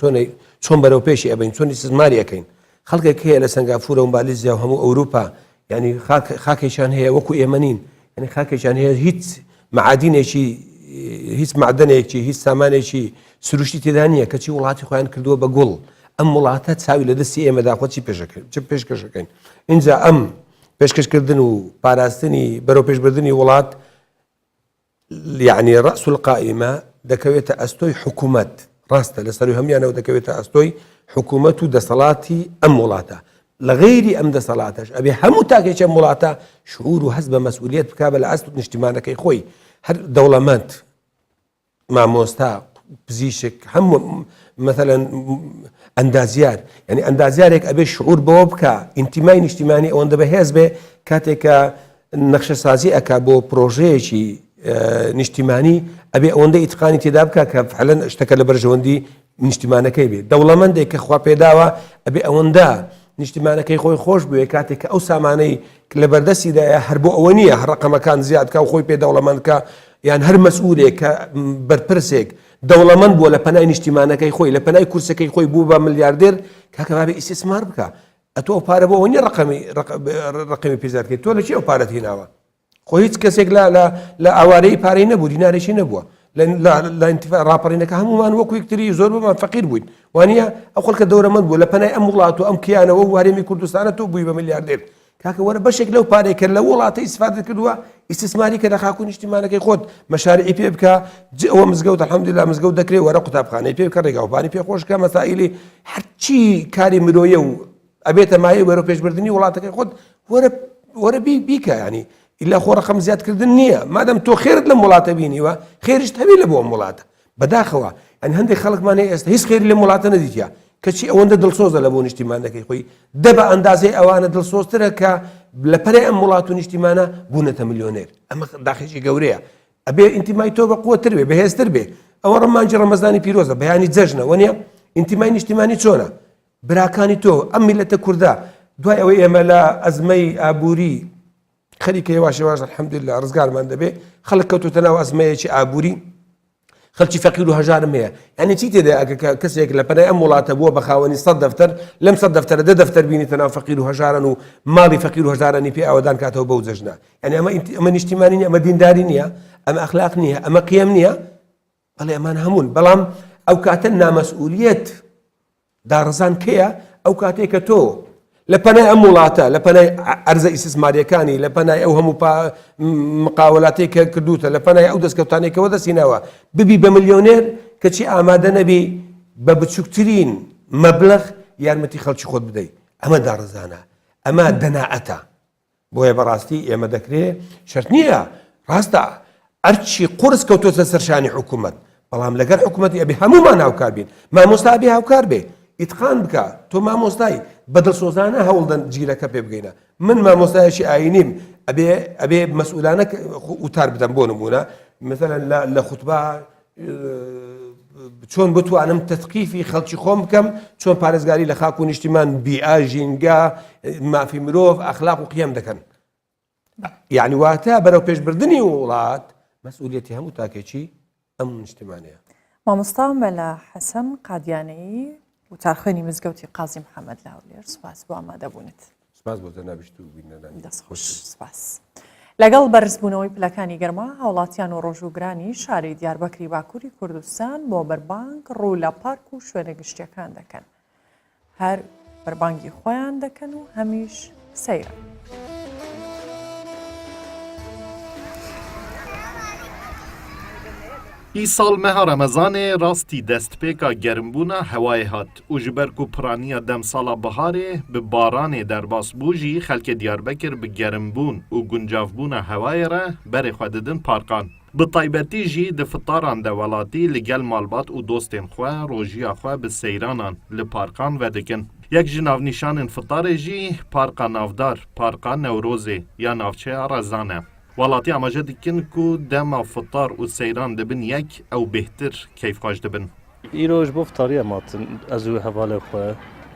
چۆن بەرەو پێشی ئەبین چۆنی سزماری ئەەکەین خەڵکێک هەیە لە سنگافورە و مالیزیا و هەموو ئەوروپا ینی خاکێکیان هەیە وەکو ئێمە نین ینی خاکێکیان هەیە هیچ معادینێکی هیچ معدنێکی هیچ سامانێکی سروشتی تێدا نییە کەچی وڵاتی خۆیان کردووە بە گوڵ ئەم وڵاتە چاوی لە دەستی ئێمە داخۆ چی پێشکەشەکەین اینجا ئەم پێشکەشکردن و پاراستنی بەرەو پێشبردننی وڵات یعنی ڕأس القائمە دەکەوێتە ئەستۆی حکوومەت ڕاستە لەسەر هەمیانەوە دەکەوێتە ئەستۆی حکوومەت و دەسەڵاتی ئەم وڵاتە لە غەیری ئەم دەسەڵاتەش ئەبێ هەموو تاکێکی ئەم وڵاتە شعور و هەست بە مەسئولیت بکا بە لە ئەست نیشتیمانەکەی خۆی هەر دەوڵەمەند مامۆستا پزیشک هەموو مثلەن ئەندازیار یعنی ئەندازیارێک ئەبێ شعور بەوە بکە ئینتیمای نیشتیمانی ئەوەندە بەهێز بێ کاتێکە نەخشە سازی ئەکا بۆ پرۆژەیەکی نیشتیمانی ئەبێ ئەوەندە ئیتقانی تێدا بکە کە فعلەن شتەکە لە بەرژەوەندی نیشتیمانەکەی بێت دەوڵەمەندێک کە خوا پێداوە ئەبێ ئەوەندە نیشتیمانەکەی خۆی خۆش بوێ کاتێک کە ئەو سامانەی لە بەردەستیدایە هەر بۆ ئەوە نییە هەر ڕقەمەکان زیادکە و خۆی پێ دەوڵەمەندکە یان هەر مەسئولێک کە بەرپرسێک دەوڵەمەند بووە لە پەنای نیشتیمانەکەی خۆی لە پەنای کورسەکەی خۆی بوو بە ملیاردێر کاکە بابێ ئیسtismار بکە ئەتۆ ئەو پارە بۆ ئەوە نیە ڕقەمی پێزارکەیت تۆ لە چی ئەو پارەت هێناوە خۆ هیچ کەسێک لە ئاوارەی پارەی نەبوو دینارێکی نەبووە لە ئینتیفاع ڕاپەڕینەکە هەمومان وەکو یەکتری زۆر بمان فەقیر بووین وانە ئەو خەڵکە دەوڵەمەند بوو لە پەنای ئەم وڵات و ئەم کیانەوە و هەرێمی کوردستانە تۆ بووی بە ملیاردێر کاکە وەرە بەشێک لەو پارەی کە لە وڵاتە ئیسفادە کردووە ئیسtismاری کە لە خاکو نیشتیمانەکەی خۆت مەشارعی پێ بکە ئەوە مزگەوت الحەمدوللا مزگەوت دەکرێت وەرە قوتابخانەی پێ بکە ڕێگاوپانی پێ خۆشکە مەسائیلی هەرچی کاری مرۆیە و ئەبێتە مایە وەرە پێشبردننی وڵاتەکەی خۆت وەرە بیکە ینی ئیلا خۆ ڕقم زیادکردن نییە مادەم تۆ خێرت لەم وڵاتە بینیوە خێریشت هەبی لە بۆ ئەم وڵاتە بەداخەوە ئەن هەندێک خەڵکمانەیە ئێستا هیچ خێری لەم وڵاتە نەدیتیا کەچی ئەوەندە دڵسۆزە لە بۆ نیشتیمانەکەی خۆی دە بە ئەندازەی ئەوانە دڵسۆزترە کە لە پەرەی ئەم وڵات و نیشتیمانە بوونەتە میلیۆنێر ئەمە داخێکی گەورەیە ئەبێ ئینتیمای تۆ بە قووەتر بێ بەهێزتر بێ ئەوە ڕەمانجی ڕەمەزانی پیرۆزە بەیانی جەژنە وەنیە ئینتیمای نیشتیمانی چۆنە براکانی تۆ ئەم میلەتە کووردا دوای ئەوەی ئێمە لە ئەزمەی ئابووری خەریکە هێواشێواش الحەمدوللا ڕزگارمان دەبێ خەڵک کەوتوتە ناو ئەزمەیەکی ئابووری خەڵکی فەقیر و هەژارم هەیە یعنی چی تێدا کەسێک لە پەنای ئەم وڵاتە بووە بە خاوەنی 100 دەفتەر لەم 100 دەفتەرە 10 دەفتەر بینیتە ناو فەقیر و هەژارن و ماڵی فەقیر و هەژارانی پێ ئەوەدان کاتەوە بەو جەژنە یعنی ئەمە نیشتیمانی نیە ئەمە دینداری نییە ئەمە ئەخلاق نییە ئەمە قیەم نییە بەڵێ ئەمان هەموون بەڵام ئەو کاتە نامەسئولیەت داڕزان کەیە ئەو کاتێک کە تۆ لە پەنای ئەم وڵاتە لە پەنای ئەرزە ئیسtisماریەکانی لە پەنای ئەو هەموو مقاولاتی کە کردوتە لە پەنای ئەو دەستکەوتانێکەوە دەستینەوە ببی بە ملیۆنێر کەچی ئامادە نەبی بە بچووکترین مەبلەغ یارمەتی خەڵکی خۆت بدەیت ئەمە داڕزانە ئەمە دەناعەتە بۆیە بەڕاستی ئێمە دەکرێت شەرت نییە ڕاستە ئەرچی قورس کەوتۆتە سەرشانی حکوومەت بەڵام لەگەر حکوومەتی ئەبێ هەمومان هاوکار بین مامۆستا ئەبێ هاوکار بێ ئیتقان بکە تۆ مامۆستای بەدڵسۆزانە هەوڵدەن جیرەکە پێ بگەینە من مامۆستایەکی ئاینیم ئەبێ مەسئولانە وتار بدەم بۆ نمونە مثلا لە خوتبە چۆن بتوانم تەثقیفی خەڵکی خۆم بکەم چۆن پارێزگاری لە خاک و نیشتیمان بیئا ژینگە مافی مرۆڤ ئەخلاق و قیەم دەکەن یعنی واتە بەرەو پێشبردننی وڵات مەسئولیەتی هەموو تاکێکی ئەم نیشتیمانەیە مامۆستا مەلا حەسەن قادیانەیی وتارخوێنی مزگەوتی قازی محەممەد لە هەولێر سوپاس بۆ ئامادەبوونت سپاس بۆ دەنابیست و بینەدانی دەستخۆش سپاس لەگەڵ بەرزبوونەوەی پلەکانی گەرما هاوڵاتیان و ڕۆژوگرانی شاری دیاربەکری باکووری کوردستان بۆ بەربانگ ڕوو لە پارک و شوێنە گشتیەکان دەکەن هەر بەربانگی خۆیان دەکەن و هەمیش سەیرە ئیساڵ مەها ڕەمەزانێ ڕاستی دەستپێکا گەرمبوونە هەوای هات و ji ber ku piraniya demsala biharê bi baranê derbas bû jî xelkê Diyarbekir bi germbûn û guncavbûna hewayê re berê xwe didin parkan. Bi taybetî jî di fitaran de welatî li gel malbat û dostên xwe rojiya xwe bi seyranan li parkan vedikin. Yek ji navnîşanên fitarê jî Parka Navdar, Parka Newrozê ya navçeya Rezan e. Welatî amaje dikin ku dema fitar û seyran dibin yek ew bêhtir keyfxweş dibin. Îro ji bo fitariyê matin ez û hevalê xwe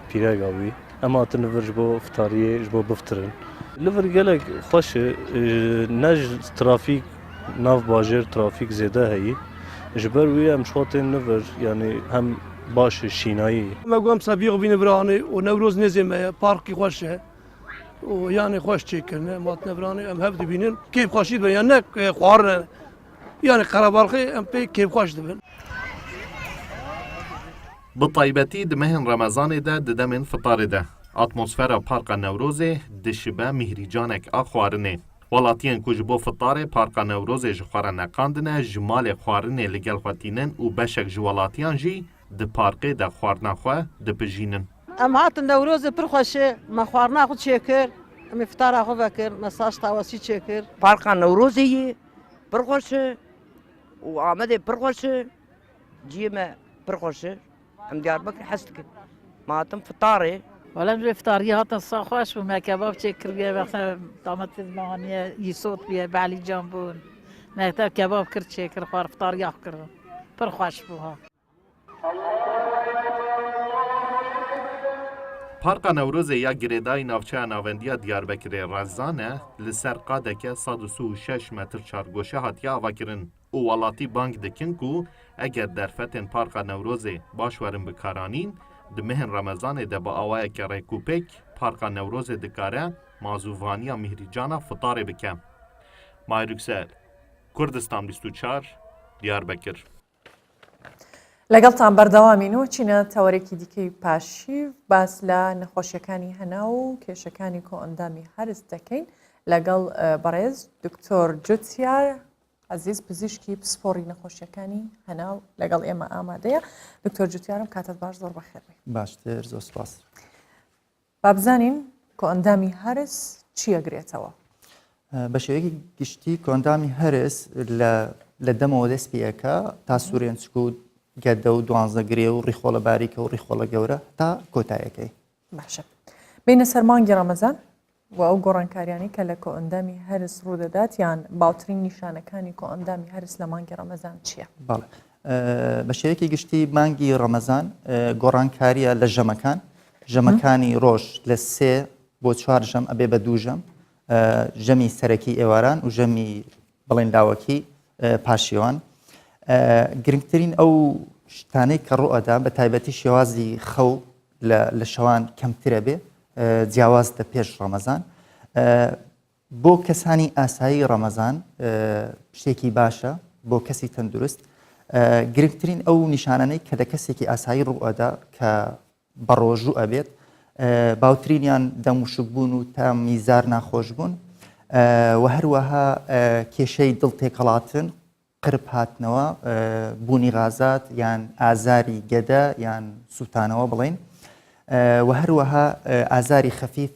pîrega wî em hatin li vir ji bo fitariyê ji bo biftirin. Li vir gelek xweş e ne ji trafîk nav bajêr trafîk zêde heyî ji ber wî em şotên li vir yanî hem baş e şînayî. Me gom sebiyê bîne biranê û Newroz nêzê me ye parkî xweş e û yanê xweş çêkirine mat nevranê em hev dibînin kêfxweşî dibin yan ne xwarin yanî qerebalxê em pê kêfxweş dibin. Bi taybetî di mehên Remezanê de di demên fitarê de atmosfera Parka Newrozê dişibe mîhrîcanek a xwarinê. Welatiyên ku ji bo fitarê Parka Newrozê ji xwe re neqandine ji malê xwarinê li gel xwe tînin û beşek ji welatiyan jî di parkê de xwarina xwe dipijînin. Em hatin Newrozê pir xweş e me xwarina xwe çêkir em ê fitara xwe vekir me saç tawasî çêkir. Parka Newrozê yê pir xweş e û Amedê pir xweş e ciyê me pir xweş e em Diyarbekirê hez dikin me hatin fitarê Welem ji fitariyê hatin sa xweş bû me kebab çêkiriye dametê mehaniye yîsot bûye belîcan bûn me te kebab kir çêkir xwar fitariya kirin pir xweş bû ha. Parka Newrozê ya girêdayî navçeya navendiya Diyarbekirê Rezan e li ser qadeke 106 metr çargoşe hatiye avakirin û welatî bang dikin ku eger derfetên Parka Newrozê baş werin bikaranîn di mehên Remezanê de bi awayeke rêkûpêk Parka Newrozê dikare mazûvaniya mîhrîcana fitarê bike. Mahir Yüksel, Kurdistan 24 Diyarbekir. لەگەڵتان بەردەوامین و چینە تەوەرێکی دیکەی پاشیو باس لە نەخۆشیەکانی هەنا و کێشەکانی کۆئەندامی هەرس دەکەین لەگەڵ بەڕێز دکتۆر جوتیار عزیز پزیشکی پسپۆڕی نەخۆشیەکانی هەنا و لەگەڵ ئێمە ئامادەیە دکتۆر جوتیارم کاتت باش زۆر بەخێر بێ. باشتر زۆر سپاس. با بزانین کۆئەندامی هەرس چی ئەگرێتەوە؟ بە شێوەیەکی گشتی کۆئەندامی هەرس لە دەمەوە دەست پێەکە تا سوورێن چکوت گەدە و دوانزەگرێ و ڕیخۆڵە باریکە و ڕیخۆڵە گەورە تا کۆتایەکەی. باشە. بینە سەر مانگی ڕەمەزان و ئەو گۆڕانکاریانی کە لە کۆئەندامی هەرس ڕوودەدات یان باوترین نیشانەکانی کۆئەندامی هەرس لە مانگی ڕەمەزان چییە؟ بەڵێ. بە شێوەیەکی گشتی مانگی ڕەمەزان گۆڕانکاریە لە ژەمەکان ژەمەکانی ڕۆژ لە 3 بۆ 4 ژەم ئەبێ بە 2 ژەم ژەمی سەرەکی ئێواران و ژەمی بڵێن لاوەکی پاشیوان. گرنگترین ئەو شتانەی کە ڕوئەدا بە تایبەتی شێوازی خەو لە شەوان کەمترە بێ جیاواز دە پێش ڕەمەزان بۆ کەسانی ئاسایی ڕەمەزان شتێکی باشە بۆ کەسی تەندروست گرنگترین ئەو نیشانانەی کە لە کەسێکی ئاسایی ڕوئەدا کە بە ڕۆژوو ئەبێت باوترینیان دەموشکبوون و تا میزار ناخۆش بوون و هەروەها کێشەی دڵ تێکەڵاتن قرب هاتنەوە بوونی غازات یان ئازاری گەدە یان سووتانەوە بڵێن و هەروەها ئازاری خەفیف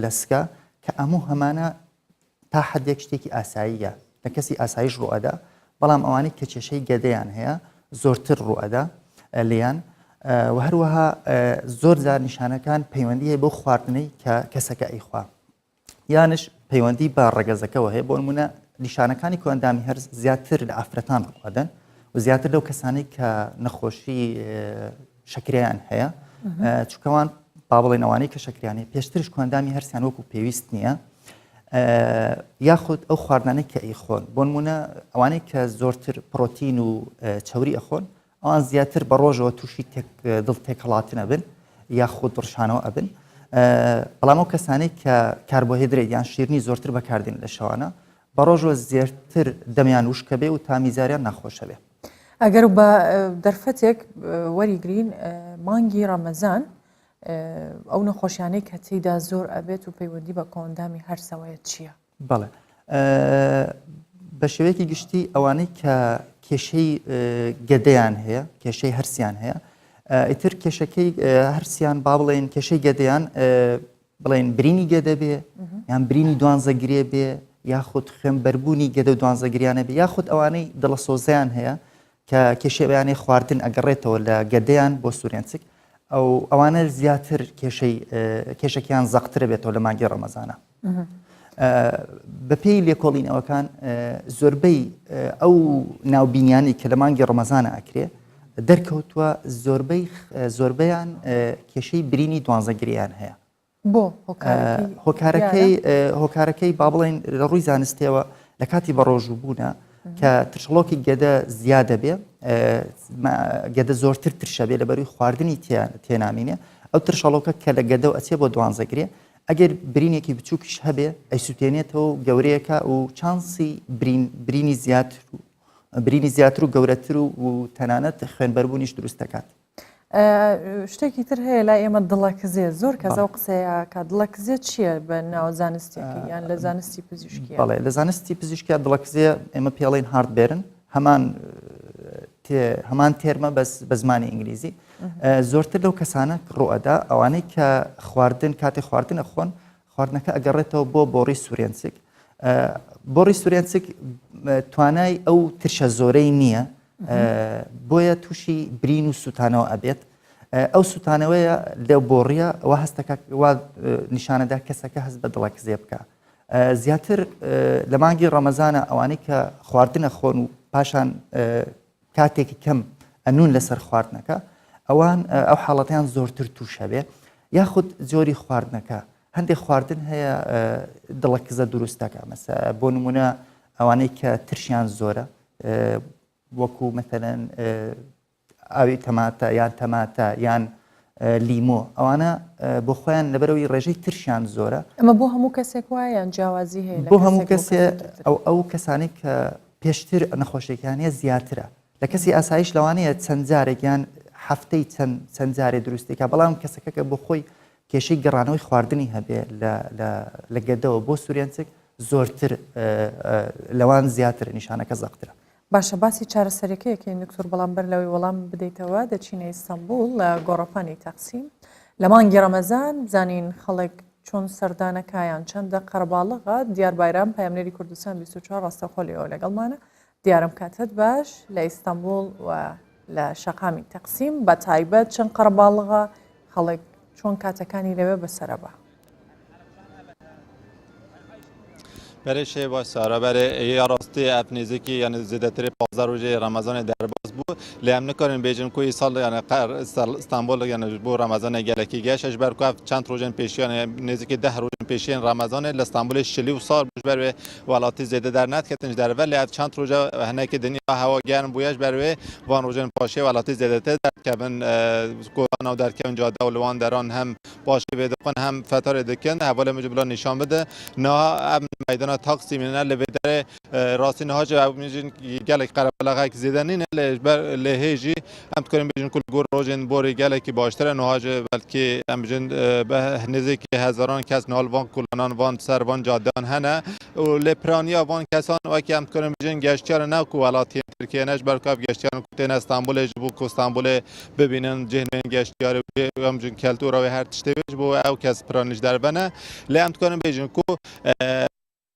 لە سکە کە ئەموو هەمانە تا حدێک شتێکی ئاساییە لە کەسی ئاساییش ڕوئەدا بەڵام ئەوانەی کە کێشەی گەدەیان هەیە زۆرتر ڕوئەدا لیان و هەروەها زۆر جار نیشانەکان پەیوەندی هەیە بۆ خواردنەی کە کەسەکە ئەیخوا یانش پەیوەندی بە ڕێگەزەکەەوە هەیە بۆ نمونە نیشانەکانی کۆندامی هەرز زیاتر لە ئافرەتان ڕوادەن و زیاتر لەو کەسانی کە نەخۆشی شەکریان هەیە چکەوان با بڵێن ئەوانەی کە شەکریانی پێشترش کۆندامی هەرسیان وەکو پێویست نییە یاخود ئەو خواردانەی کە ئەیخۆن بۆ نمونە ئەوانەی کە زۆرتر پرۆتین و چەوری ئەخۆن ئەوان زیاتر بە ڕۆژەوە تووشی دڵ تێکەڵاتنە بن یاخود ڕشانەوە ئەبن بەڵام ئەو کەسانەی کە کاربۆهیدرێت یان شیرنی زۆرتر بەکاردێن لە شەوانە بە ڕۆژەوە زیاتر دەمیان وشکە بێ و تامیزاریان ناخۆشە بێ ئەگەر بە دەرفەتێک وەریگرین مانگی ڕەمەزان ئەو نەخۆشیانەی کە تێیدا زۆر ئەبێت و پەیوەندی بە کۆندامی هەرسەوەیە چییە؟ بەڵێ بە شێوەیەکی گشتی ئەوانەی کە کێشەی گەدەیان هەیە کێشەی هەرسیان هەیە ئیتر کێشەکەی هەرسیان با بڵێن کێشەی گەدەیان بڵێن برینی گەدە بێ یان برینی دوانزەگرێ بێ یاخود خوێنبەربوونی گەدە و دوانزەگریانە بێ یاخود ئەوانەی دڵەسۆزیان هەیە کە کێشەیانەی خواردن ئەگەڕێتەوە لە گەدەیان بۆ سوورێنچک ئەوانە زیاتر کێشەکیان زەقترە بێتەوە لە مانگی ڕەمەزانە بەپێی لێکۆڵینەوەکان زۆربەی ئەو ناوبینیانی کە لە مانگی ڕەمەزانە ئەکرێ دەرکەوتووە زۆربەیان کێشەی برینی دوانزەگریان هەیە بۆ هۆکارەکەی با بڵێن لە ڕووی زانستیەوە لە کاتی بەڕۆژوو بوونە کە ترشڵۆکی گەدە زیادە بێ گەدە زۆرتر ترشە بێ لەبەروی خواردنی تێنامینێ ئەو ترشەڵۆکە کە لە گەدە و ئەچێ بۆ دوانزەگرێ ئەگەر برینێکی بچووکیش هەبێ ئەیسووتێنێتەوە و گەورەیەەکە و چانسی برینی زیاتر و گەورەتر و تەنانەت خوێنبەربوونیش دروست دەکات شتێکی تر هەیە لای ئێمە دڵەکزێ زۆر کەس ئەو قسەیە کە دڵەکزێ چییە بە ناو زانستێکی یان لە زانستی پزیشکی بەڵێ لە زانستی پزیشکیا دڵەکزێ ئێمە پێڵین هاردبێرن هەمان تێرمە بە زمانی ئینگلیزی زۆرتر لەو کەسانە ڕوئەدا ئەوانەی کە خواردن کاتی خواردنە خۆن خواردنەکە ئەگەڕێتەوە بۆ بۆڕی سوورێنچک بۆڕی سوورێنچک توانای ئەو ترشە زۆرەی نییە بۆیە تووشی برین و سووتانەوە ئەبێت ئەو سووتانەوەیە لەو بۆڕیە ئەوە هەستەکە وا نیشانەدا کەسەکە هەست بە دڵەکزێ بکە زیاتر لە مانگی ڕەمەزانە ئەوانەی کە خواردنە خۆن و پاشان کاتێکی کەم ئەنون لەسەر خواردنەکە ئەوان ئەو حاڵەتیان زۆرتر تووشە بێ یاخود جۆری خواردنەکە هەندێک خواردن هەیە دڵەکزە دروستەکە مەسە بۆ نمونە ئەوانەی کە ترشیان زۆرە وەکو مەثەلەن ئاوی تەماتە یان تەماتە یان لیمۆ ئەوانە بۆ خۆیان لەبەرەوەی ڕێژەی ترشیان زۆرە ئەمە بۆ هەموو کەسێک وایە یان جیاوازی هەیە بۆ هەموو کەسێ ئەو کەسانی کە پێشتر نەخۆشیەکانیە زیاترە لە کەسی ئاسایش لەوانەیە چەند جارێک یان هەفتەی چەند جارێ دروستێکە بەڵام کەسەکە بۆ خۆی کێشەی گەڕانەوەی خواردنی هەبێ لە گەدەوە بۆ سوورێنچک زۆرتر لەوان زیاتر نیشانەکە زەقترە باشە باسی چارەسەرەکەیەکەین دکتۆر بەڵامبەر لەوەی وەڵام بدەیتەوە دەچینە ئیستانبول لە گۆڕەپانی تەقسیم لە مانگی ڕەمەزان بزانین خەڵک چۆن سەردانەکایان چەندە قەرەباڵغا دیار بایرام پایامنێری کوردستان 24 ڕاستەخۆلیەوە لەگەڵمانە دیارم کاتت باش لە ئیستانبول و لە شەقامی تەقسیم بە تایبەت چەند قەرەباڵغا خەڵک چۆن کاتەکانی لەوێ بەسەرەبە برای شی باش سارا برای یا راستی اپنیزی یعنی زیادتر 15 روز رمضان درباز بود لیم نکردن بیچن کوی سال یعنی استانبول یعنی بو رمضان گلکی گشش بر کو چند روز پیش یعنی نزدیک 10 روز پیش رمضان استانبول شلی و سال بر ولایت زیاده در نت کتنج در ولی از چند روز هنه که دنیا هوا گرم بویش بر وان روز پاشه ولایت زیاده در کبن کوان و در کبن جاده و لوان دران هم باشه بدقن هم فتار دکن حواله مجبلا نشان بده نه میدان تقسیم نه لبدر راستی نهاج و میجن گلک قربلاغه زیدنی نه لهجی هم کنیم بیشتر کل گور روزن بوری گلکی باشتر نهاج بلکه هم بیشتر به نزدیک هزاران کس نالوان کلانان وان سروان جادان هنه و لپرانیا وان کسان و که هم کنیم بیشتر گشتیار نه کولاتی ترکیه نش برکاب گشتیار کوتن استانبول جبو استانبول ببینن جهنم گشتیار هم بیشتر کلتور و هر تشتیش بو او کس پرانش در بنه لام کنیم بیشتر کو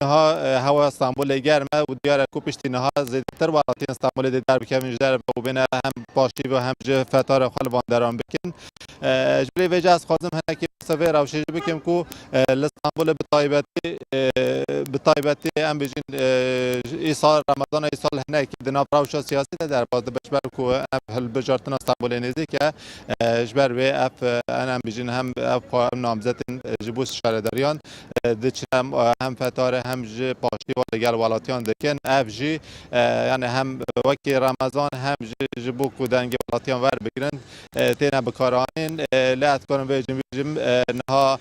نها هوا استانبول گرمه و دیار کو پشتی نها زیادتر ولاتی استانبول دی در بکم در و بین هم پاشتی و هم جه فتار خال باندران بکن جبری وجه از خازم هنه که سوی روشی بکم کو استانبول بطایبتی هم بجین ایسال رمضان ایسال هنه که دناف روش سیاسی در باز بشبر کو هل بجارتن استانبول نیزی که جبر و اف هم بجین هم اف نامزد جبوس شهرداریان دچم هم فتاره هم جه پاشتی و دیگر ولاتیان دکن اف جی یعنی هم وقتی رمضان هم جبو کودنگ ولاتیان ور بگیرن تینا بکارانین لات کنم به جم نها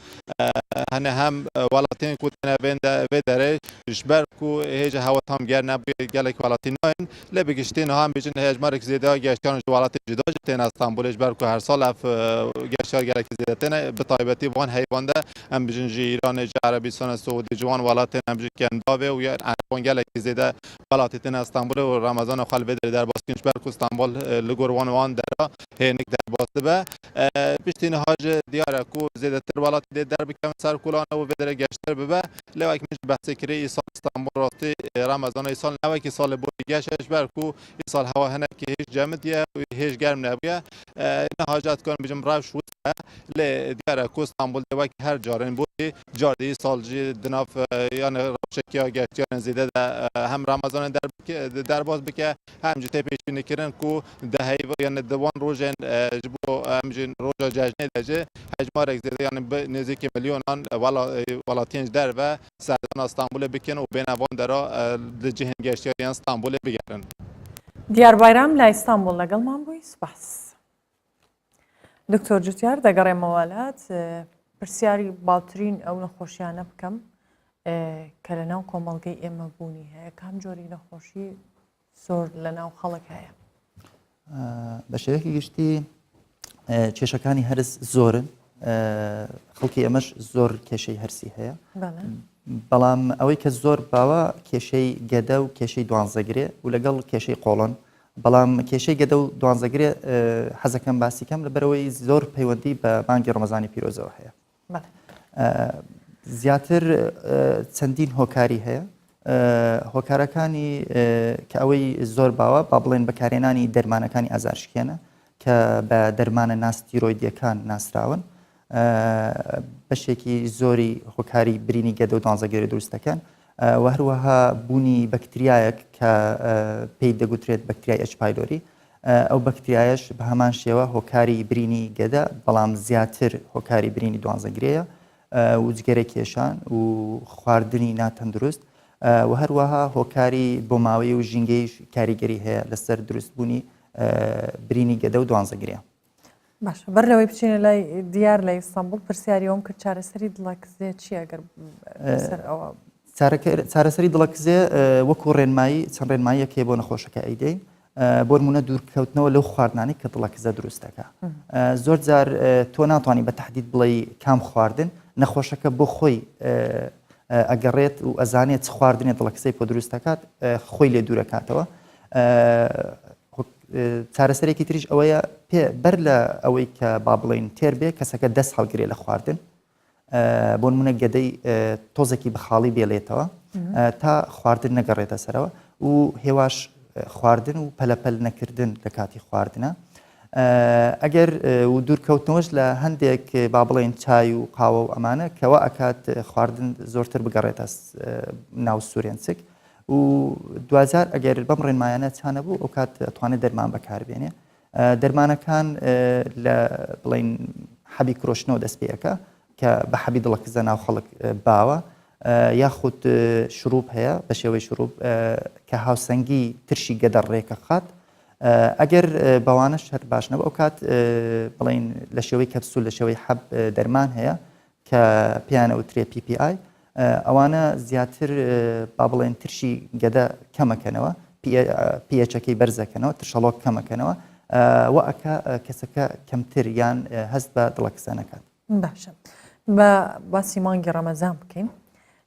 هنه هم ولاتین کودن ویدره جبر کو هیچ هوا تام گر نبی گلک ولاتین ناین لبگشتین هم بیچن هیچ مارک زیاده گشتیان ولات جدا تینا استانبول جبر کو هر سال اف گشتیار گلک زیاده تینا بطایبتی وان حیوان ده هم بیچن ایران عربستان سعودی جوان ولات هم بیچن کنداوه و یا وان گلک زیاده ولات تینا استانبول و رمضان خال بدر در باسکینش بر کو استانبول لگوروان وان در هنگ در باست به بیشتر حاج دیاره کو زیاده تر ولات در بکم سر کلان و بدر گشتر به لواک میش بحث کری سال استانبول راستی رمضان سال نوی که سال بودی گشتش بر کو سال هوا هنه که هیچ جمدیه و هیچ گرم نبیه نه حاجت کنم بجم راش وسه ل دیاره کو استانبول لواک هر جارن بودی جاری سال جی دناف یعنی روشکی گشتیان زیاده هم رمضان در باز بکه هم جته پیش بینی کردن کو دهی یعنی دوان روزن جبو همجین روزا جشنی دجه حجمارک زیاده یعنی نزدیک میلیونان ولاتینج در و سردان استانبول بکن و بین اوان درا جهن گشتیاری استانبول بگیرن. دیار بایرام لا استانبول لەگەڵ مان بووی سپاس. دکتۆر جوتیار دەگەڕێمە وڵات پرسیاری باوترین ئەو نەخۆشیانە بکەم کە لەناو کۆمەڵگەی ئێمە بوونی هەیە کام جۆری نەخۆشی زۆر لەناو خەڵک هەیە. بە شێوەیەکی گشتی کێشەکانی هەرس زۆرن خەڵکی ئەمەش زۆر کێشەی هەرسی هەیە بەڵام ئەوەی کە زۆر باوە کێشەی گەدە و کێشەی دوانزەگرێ و لەگەڵ کێشەی قۆڵن بەڵام کێشەی گەدە و دوانزەگرێ حەزەکەم باسیکەم لەبەرەوەی زۆر پەیوەندی بە مانگی ڕەمەزانی پیرۆزەوە هەیە زیاتر چەندین هۆکاری هەیە هۆکارەکانی کە ئەوەی زۆر باوە با بڵێن بەکارهێنانی دەرمانەکانی ئازارشکێنە کە بە دەرمانە ناستیرۆیدیەکان ناسراون بەشێکی زۆری هۆکاری برینی گەدە و دوانزەگەری دروستەکەن و هەروەها بوونی بەکتریایەک کە پێی دەگوترێت بەکتریای ئەچ پایلۆری ئەو بەکتریایەش بە هەمان شێوە هۆکاری برینی گەدە بەڵام زیاتر هۆکاری برینی دوانزەگرەیە و جگەرە کێشان و خواردنی ناتەندروست و هەروەها هۆکاری بۆ ماوەی و ژینگەی کاریگەری هەیە لەسەر دروستبوونی برینی گەدە و دوانزەگرەیە. باشە بەر لەوەی بچینە لای دیار لە ئیستانبول پرسیاریەوەم کرد چارەسەری دڵەکزێ چی ئەگەر سەر ئەوە چارەسەری دڵەکزێ وەکو ڕێنمایی چەند ڕێنماییەکێ بۆ نەخۆشەکە ئەیدەین بۆ نمونە دوورکەوتنەوە لەو خواردنانی کە دڵەکزە دروستەکە زۆر جار تۆ ناتوانانی بە تەحدید بڵێ کام خواردن نەخۆشەکە بۆ خۆی ئەگەڕێت و ئەزانێت چ خواردنێت دڵەکزەی بۆ دروستەکات خۆی لێ دوورەکاتەوە چارەسەرێکی تریش ئەوەیە بەر لە ئەوەی کە با بڵێن تێر بێ کەسەکە دەست هەڵگرێ لە خواردن بۆ نمونە گەدەی تۆزێکی بەخاڵی بێڵێتەوە تا خواردن نەگەڕێتە سەرەوە و هێواش خواردن و پەلەپەل نەکردن لە کاتی خواردنە ئەگەر و دوورکەوتنەوەش لە هەندێک با بڵێن چای و قاوە و ئەمانە کەەوە ئەکات خواردن زۆرتر بگەڕێتە ناو سوورێنچک و دوزار ئەگەر بەم ڕێنمایانە چانە بوو ئەو کات توانێت دەرمان بەکاربێنێ دەرمانەکان لە بڵین حەبی کرۆشنەوە دەست پێەکە کە بە حەبی دڵەکزە ناو خەڵک باوە یاخود شروب هەیە بە شێوەی شروب کە هاوسەنگی ترشی گەدە ڕێکە خات ئەگەر بەوانەش هەر باش نەبە ئەو کات بڵین لە شێوەی کەپسول لە شێوەی حەب دەرمان هەیە کە پێیانە وترێ PPI ئەوانە زیاتر با بڵێن ترشی گەدە کەمەکەنەوە پێچەکەی بەرزەکەنەوە ترشەڵۆک کەمەکەنەوە و ئەکە کەسەکە کەمتر یان هەست بە دڵەکزە نەکات. باشە بە باسی مانگی ڕەمەزان بکەین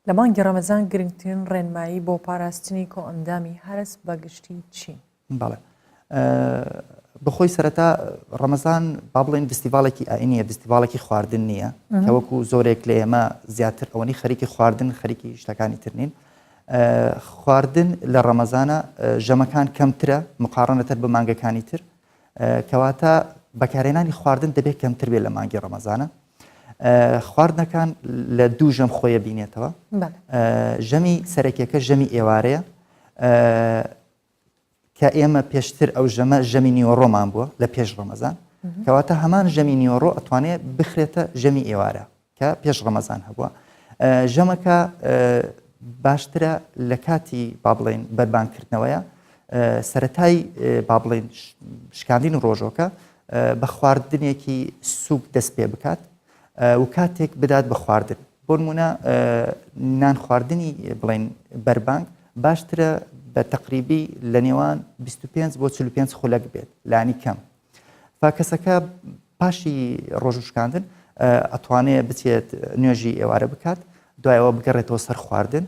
لە مانگی ڕەمەزان گرنگترین ڕێنمایی بۆ پاراستنی کۆ ئەندامی هەرس بەگشتی چی؟ بەڵێ بخۆی سەرەتا ڕەمەزان با بڵێن فستیڤالێکی ئاینیە فستیڤالێکی خواردن نییە کە وەکو زۆرێک لە ئێمە زیاتر ئەوەنی خەریکی خواردن خەریکی شتەکانی تر نین خواردن لە ڕەمەزانە ژەمەکان کەمترە مقارنەتەر بە مانگەکانی تر کەواتە بەکارهێنانی خواردن دەبێت کەمتر بێت لە مانگی ڕەمەزانە خواردنەکان لە دوو ژەم خۆیە بینێتەوە ژەمی سەرەکیەکە ژەمی ئێوارەیە کە ئێمە پێشتر ئەو ژەمە ژەمی نیوەڕۆمان بووە لە پێش ڕەمەزان کەواتە هەمان ژەمی نیوەڕۆ ئەتوانێت بخرێتە ژەمی ئێوارە کە پێش ڕەمەزان هەبووە ژەمەکە باشترە لە کاتی با بڵێن بەربانکردنەوەیە سەرەتای با بڵێن شکاندین ڕۆژۆکە بە خواردنێکی سووک دەست پێ بکات و کاتێک بدات بە خواردن بۆ نمونە نان خواردنی بڵێن بەربانگ باشترە بە تقریبی لە نێوان 25 بۆ 45 خولەک بێت لانی کەم کەسەکە پاشی ڕۆژ و شکاندن ئەتوانێت بچێت نوێژی ئێوارە بکات دوایەوە بگەڕێتەوە سەر خواردن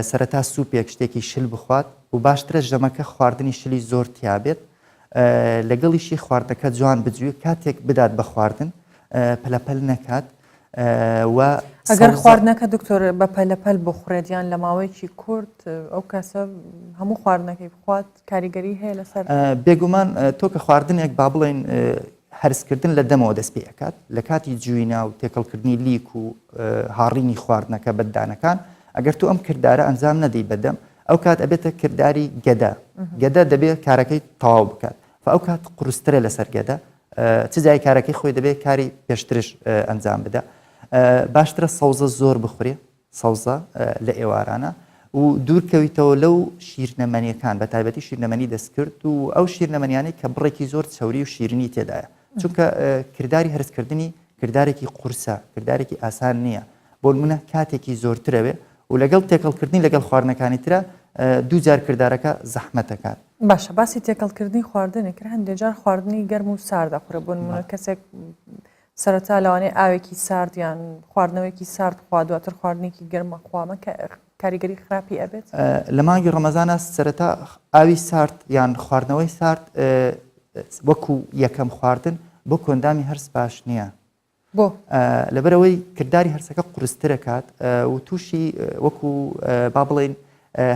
سەرەتا سوپێک شتێکی شل بخوات و باشترە ژەمەکە خواردنی شلی زۆر تیابێت لەگەڵیشی خواردەکە جوان بجوێت کاتێک بدات بە خواردن پەلەپەل نەکات و ئەگەر خواردنەکە دکتۆر بە پەلەپەل بخورێتیان لە ماوەیەکی کورت ئەو کەسە هەموو خواردنەکەی بخوات کاریگەری هەیە لەسەر بێگومان تۆ کە خواردنێک با بڵێن هەرسکردن لە دەمەوە دەست پێ ئەکات لە کاتی جوینا و تێکەڵکردنی لیک و هاڕینی خواردنەکە بەدانەکان ئەگەر تو ئەم کردارە ئەنجام نەدەی بەدەم ئەو کات ئەبێتە کردداری گەدە دەبێت کارەکەی تەواو بکات ئەو کات قورسترە لەسەر گەدە چ جای کارەکەی خۆی دەبێت کاری پێشترش ئەنجام بدە باشترە سەوزە زۆر بخورێ سەوزە لە ئێوارانە و دوورکەویتەوە لەو شیرنەمەنیەکان بە تایبەتی شیرنەمەنی دەستکرد و ئەو شیرنەمەنیانەی کە بڕێکی زۆر چەوری و شیرنی تێدایە چونکە کردداری هەرسکردنی کردارێکی قورسە کردارێکی ئاسان نییە بۆ نمونە کاتێکی زۆرترەوێ و لەگەڵ تێکەڵکردنی لەگەڵ خواردنەکانی ترە دوو جار کردارەکە زەحمەتەکات باشە باسی تێکەڵکردنی خواردنێک کرد هەندێک جار خواردنی گەرم و سارد دەخورە بۆ نمونە کەسێک سەرەتا لەوانەیە ئاوێکی سارد یان خواردنەوەیکی سارد خوا دواتر خواردنێکی گەرمە خوامە کاریگەری خراپی ئەبێت لە مانگی ڕەمەزانە سەرەتا ئاوی سارد یان خواردنەوەی سارد وەکو یەکەم خواردن بۆ کۆندامی هەرس باش نییە بۆ لەبەرەوەی کردداری هەرسەکە قورسترە کات و تووشی وەکو با بڵێن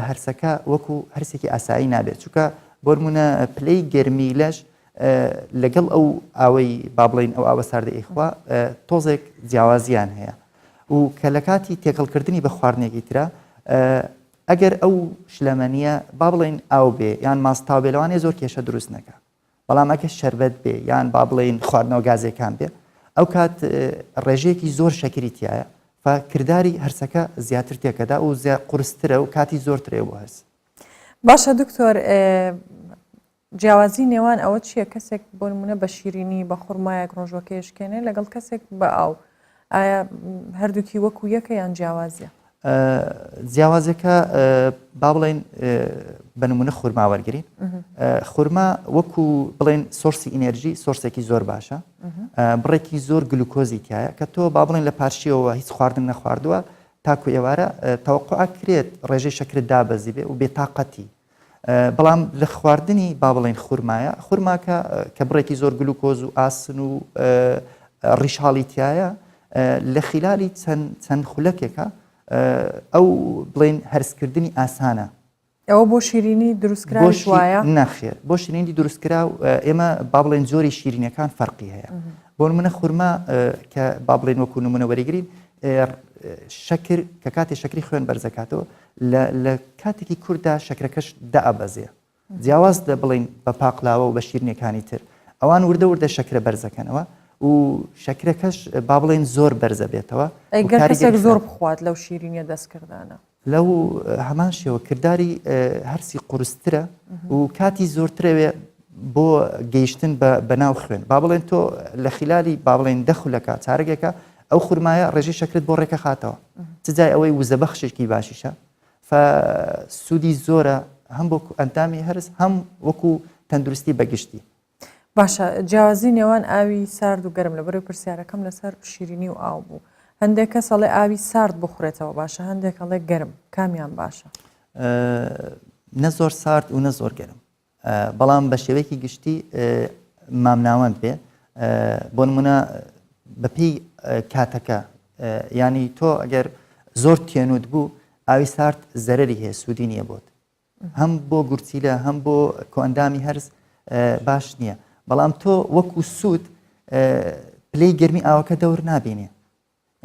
هەرسەکە وەکو هەرسێکی ئاسایی نابێت چونکە بۆ نمونە پلەی گەرمی لەش لەگەڵ ئەو ئاوەی با بڵێن ئەو ئاوە ساردە ئیخوا تۆزێک جیاوازیان هەیە و کە لە کاتی تێکەڵکردنی بە خواردنێکی ترە ئەگەر ئەو شلەمەنیە با بڵێن ئاو بێ یان ماستاو بێ لەوانەیە زۆر کێشە دروست نەکە بەڵام ئەگە شەربەت بێ یان با بڵێن خواردنەوە گازێکان بێ ئەو کات ڕێژەیەکی زۆر شەکری تایە کردداری هەرسەکە زیاتر تێکەدا و قورسترە و کاتی زۆرترێ بۆ هەرس باشە دکتۆر جیاوازی نێوان ئەوە چییە کەسێک بۆ نمونە بە شیرینی بە خوڕمایەک ڕۆژۆکەیشکێنێ لەگەڵ کەسێک بە ئاو ئایا هەردووکی وەکو یەکە یان جیاوازیە جیاوازەکە با بڵێن بە نمونە خورما وەرگین خورما وەکو بڵێن سۆرسی ئینەرژی سۆرسێکی زۆر باشە بڕێکی زۆر گلوکۆزی تایە کە تۆ با بڵێن لە پارچیەوە هیچ خواردن نەخواردووە تاکو ئێوارە تەوەقعکرێت ڕێژەی شەکرت دابەزی بێ و بێتاقەتی بەڵام لە خواردنی با بڵێن خورمایە خورماکە کە بڕێکی زۆر گلوکۆز و ئاسن و ڕیشاڵی تایە لە خلالی چەند خولەکێکە ئەو بڵێن هەرسکردنی ئاسانە ئەوە بۆ شیرینی دروستکراوی وایە نەخێر بۆ شیرینی دروستکرا و ئێمە با بڵێن زۆری شیرینەکان فەرقی هەیە بۆ نمونە خورما کە با بڵێن وەکو نمونە وەرەگرین شەکر کە کاتێ شەکری خوێن بەرزەکاتەوە لە کاتێکی کووردا شەکرەکەش دائەبەزێ جیاواز دە بڵێن بە پاقلاوە و بە شیرینەکانی تر ئەوان وردە وردە شەکرە بەرزەکەنەوە و شەکرەکەش با بڵێن زۆر بەرزە بێتەوە ئەگەر کەسێک زۆر بخوات لەو شیرینیە دەستکردانە لەو هەمان شێوە کردداری هەرسی قورسترە و کاتی زۆرترەوێ بۆ گەیشتن بە ناو خوێن با بڵێن تۆ لە خلالی با بڵێن دەخولەکە چارەگێکە ئەو خورمایە ڕێژەی شەکرت بۆ ڕێکە خاتەوە چجای ئەوەی وزەبەخشێکی باشیشە سوودی زۆرە هەم بۆ ئەندامی هەرس هەم وەکو تەندروستی بەگشتی باشە جیاوازی نێوان ئاوی سارد و گەرم لەبەرەوەی پرسیارەکەم لەسەر شیرینی و ئاو بوو هەندێک کەس ئەڵێ ئاوی سارد بخورێتەوە باشە هەندێک ئەڵێ گەرم کامیان باشە نە زۆر سارد و نە زۆر گەرم بەڵام بە شێوەیەکی گشتی مامناوەند بێ بۆ نمونە بەپێی کاتەکە ینی تۆ ئەگەر زۆر تێنوت بوو ئاوی سارد زەرری هەیە سوودی نییە بۆت هەم بۆ گورچیلە هەم بۆ کۆئەندامی هەرز باش نییە بەڵام تۆ وەکو سوود پلەی گەرمی ئاوەکە دەور نابینێ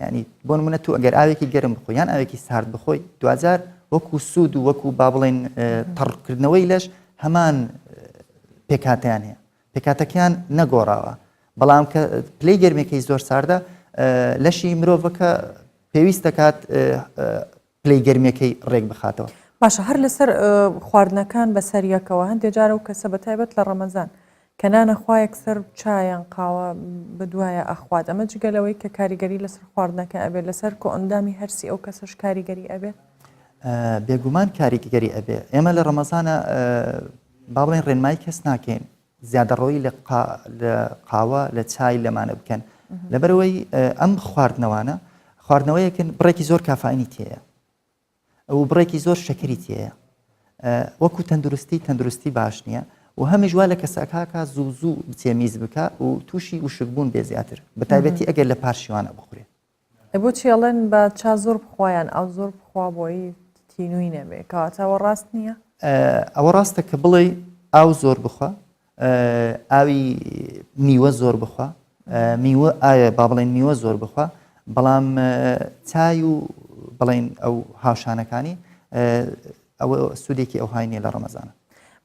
ینی بۆ نمونە تو ئەگەر ئاوێکی گەرم بخۆی یان ئاوێکی سارد بخۆی دوجار وەکو سوود و وەکو با بڵێن تەڕکردنەوەی لەش هەمان پێکاتیان هەیە پێکاتەکەیان نەگۆڕاوە بەڵام کە پلەی گەرمێکەی زۆر ساردە لەشی مرۆڤەکە پێویست دەکات پلەی گەرمەکەی ڕێک بخاتەوە باشە هەر لەسەر خواردنەکان بەسەریەکەوە هەندێک جارە و کەسە بەتایبەت لە ڕەمەزان کە نانەخوا یەکسەر چایان قاوە بدوایە ئەخوات ئەمە جگەلەوەی کە کاریگەری لەسەر خواردنەکە ئەبێت لەسەر کۆئەندامی هەرسی ئەو کەسەش کاریگەری ئەبێت بێگومان کاریگەری ئەبێ ئێمە لە ڕەمەزانە با بڵێن ڕێنمای کەس ناکەین زیادەڕۆیی لە قاوە لە چای لەمانە بکەن لەبەرەوەی ئەم خواردنەوەیەکن بڕێکی زۆر کافاینی تێیە ئەو بڕێکی زۆر شەکری تێیە وەکو تەندروستی باش نییە و هەمیش وا لە کەسەکە زوو بچێ میز بکە و تووشی وشکبوون بێ زیاتر بەتایبەتی ئەگەر لە پاشیوانە بخورێت بۆچی ئەڵێن بە چا زۆر بخوایان ئەو زۆر بخوا بۆی تینووی نەبێ کەواتەوە ڕاست نییە ئەوە ڕاستە کە بڵێ ئاو زۆر بخوا ئاوی میوە زۆر بخوا میوە ئایا با بڵێن میوە زۆر بخوا بەڵام چای و بڵێن ئەو هاوشانەکانی ئەوە سوودێکی ئەو هاینیە لە ڕەمەزانە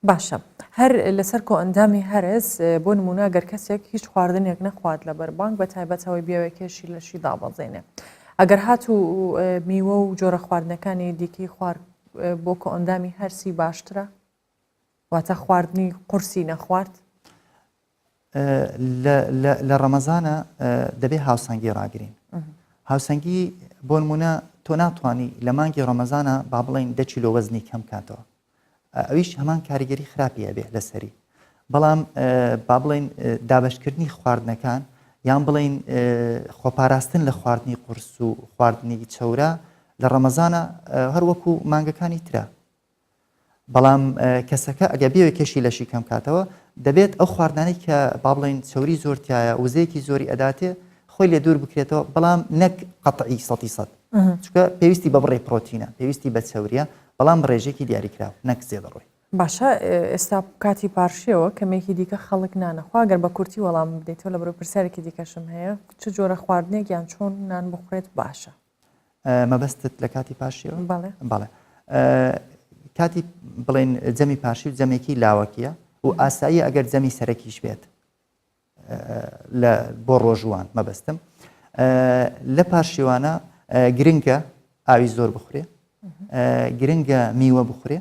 باشە هەر لەسەر کۆئەندامی هەرس بۆ نمونە گەر کەسێک هیچ خواردنێک نەخوات لە بەربانگ بە تایبەتەوەی بیاوێکێشی لەشی دابەزێنێ ئەگەر هات و میوە و جۆرە خواردنەکانی دیکەی خوارد بۆ کۆئەندامی هەرسی باشترە واتە خواردنی قورسی نەخوارد لە ڕەمەزانە دەبێت هاوسەنگی ڕاگرین هاوسەنگی بۆ نمونە تۆ ناتوانانی لە مانگی ڕەمەزانە با بڵێن 10 کیلۆ وەزنی کەم کاتەوە ئەویش هەمان کاریگەری خراپیە بێ لەسەری بەڵام با بڵێن دابشکردنی خواردنەکان یان بڵێن خۆپاراستن لە خواردنی قورس و خواردنی چەورە لە ڕەمەزانە هەروەکو مانگەکانی ترە بەڵام کەسەکە ئەگە بێوێ کێشی لەشی کەم کاتەوە دەبێت ئەو خواردانەی کە با بڵێن چەوری زۆرتیایە وزەیەکی زۆری ئەداتێ خۆی لێ دوور بکرێتەوە بەڵام نەک قەتعی 100% چونکە پێویستی بە بڕێ پرۆتینە پێویستی بە چەوریە بەڵام ڕێژێکی دیاریکراوە نەک زێدەڕۆی باشە ئێستا کاتی پارشیەوە کەمێکی دیکە خەڵک نانەخوا گەر بە کورتی وەڵام بدەیتەوە لە بەرەو پرسیارێکی دیکەشم هەیە چ جۆرە خواردنێک یان چۆن نان بخورێت باشە مەبەستت لە کاتی پاشیەوە بەڵێ کاتی بڵێن جەمی پاشی و جەمێکی لاوەکیە و ئاسایی ئەگەر جەمی سەرەکیش بێت بۆ ڕۆژوان مەبەستم لە پاشیوانە گرنگە ئاوی زۆر بخورێ گرنگە میوە بخورێ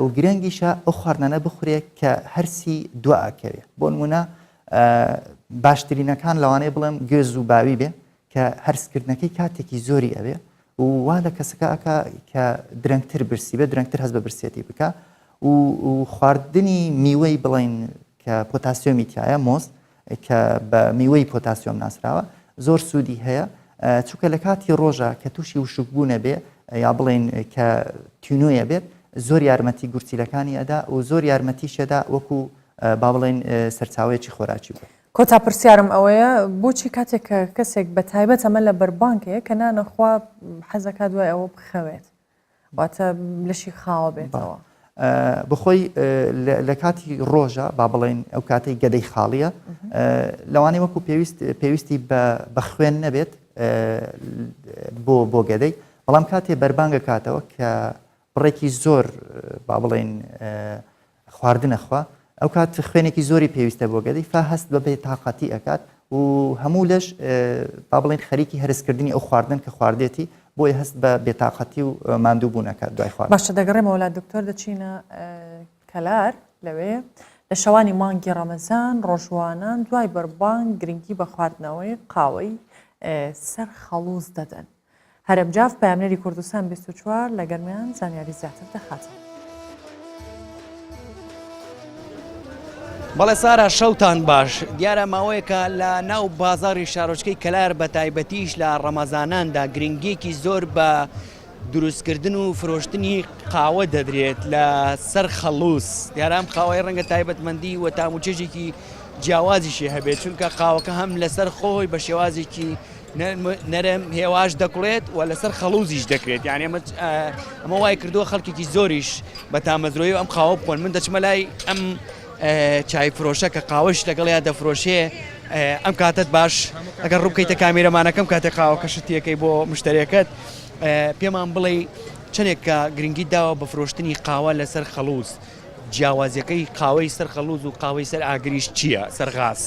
و گرنگیشە ئەو خواردنانە بخورێ کە هەرسی دوعاکەوێ بۆ نمونە باشترینەکان لەوانەیە بڵێم گوێز و باوی بێ کە هەرسکردنەکەی کاتێکی زۆری ئەوێ و وا لە کەسەکە ئەکا کە درەنگتر برسی بێ درەنگتر هەست بە برسێتی بکە و خواردنی میوەی بڵێن کە پۆتاسیۆمی تایە مۆست کە بە میوەی پۆتاسیۆم ناسراوە زۆر سوودی هەیە چونکە لە کاتی ڕۆژە کە تووشی وشکبوونە بێ یا بڵێن کە تینویە بێت زۆر یارمەتی گورچیلەکانی ئەدا و زۆر یارمەتیشەدا وەکو با بڵێن سەرچاوەیەکی خۆراکی بوو کۆتا پرسیارم ئەوەیە بۆچی کاتێک کە کەسێک بە تایبەت ئەمە لە بەربانکەیە کە نانەخوا حەزەکە دوای ئەوە بخەوێت واتە لەشی خاوە بێتەوە بخۆی لە کاتی ڕۆژە با بڵێن ئەو کاتەی گەدەی خاڵیە لەوانەیە وەکو پێویستی بە خوێن نەبێت بۆ گەدەی بەڵام کاتێ بەربانگە کاتەوە کە بڕێکی زۆر با بڵێن خواردنەخوا ئەو کات خوێنێکی زۆری پێویستە بۆ گەدەی فا هەست بە بێتاقەتی ئەکات و هەموو لەش با بڵێن خەریکی هەرسکردنی ئەو خواردن کە خواردێتی بۆی هەست بە بێتاقەتی و ماندوو بوونەکات دوای خوارد باشە دەگەڕێمەوە وڵات دکتۆر دەچینە کەلار لەوێ لە شەوانی مانگی ڕەمەزان ڕۆژوانان دوای بەربانگ گرنگی بە خواردنەوەی قاوەی سەر خەڵوز دەدەن هەرەمجاف پامنەری کوردستان 24 لە گەرمیان زانیاری زیاتر دەخاتەوە بەڵێ سارا شەوتان باش دیارە ماوەیەکە لە ناو بازاڕی شارۆچکەی کەلار بە تایبەتیش لە ڕەمەزاناندا گرنگێکی زۆر بە دروستکردن و فرۆشتنی قاوە دەدرێت لە سەر خەڵوس دیارە ئەم قاوەی ڕەنگە تایبەتمەندی و تاموچێژێکی جیاوازیشی هەبێت چونکە قاوەکە هەم لەسەر خۆی بە شێوازێکی نەرم هێواش دەکڵێت و لەسەر خەڵوزیش دەکرێت یعنی ئەمە وای کردووە خەڵکێکی زۆریش بە تامەزرۆی و ئەم قاوە بخۆن من دەچمە لای ئەم چای فرۆشە کە قاوەش لەگەڵیا دەفرۆشێ ئەم کاتت باش ئەگەر ڕووکەیتە کامێرەمانەکەم کاتێک قاوەکە شتیەکەی بۆ مشتریەکەت پێمان بڵێ چنێک کە گرنگی داوە بە فرۆشتنی قاوە لەسەر خەڵوز جیاوازیەکەی قاوەی سەر خەڵوز و قاوەی سەر ئاگریش چییە سەرغاز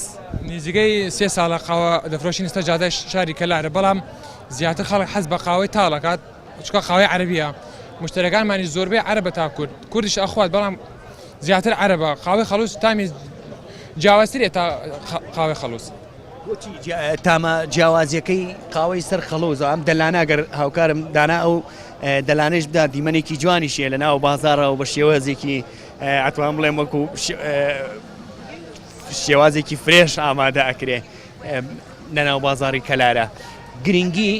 نزیگەی 3 ساڵە قاوە دەفرۆشین ئێستا جادە شاری کەلارە بەڵام زیاتر خەڵک حەز بە قاوەی تاڵەکات چکە قاوەی عەربیە مشتەکانمانی زۆربەی عەربە تا کورد کوردیش ئەخوات بەڵام زیاتر عەربە قاوەی خەڵوز تامی جیاوازترێ تا قاوەی خەڵوز تامە جیاوازیەکەی قاوەی سەر خەڵوز ئەم دەلانە ئەگەر هاوکارم دانا ئەو دەلانەش بدا دیمەنێکی جوانی شێ لە ناو بازارەوە بە شێوازێکی ئەتوان بڵێم وەکو شێوازێکی فرێش ئامادە ئەکرێ لەناو بازاری کەلارە گرنگی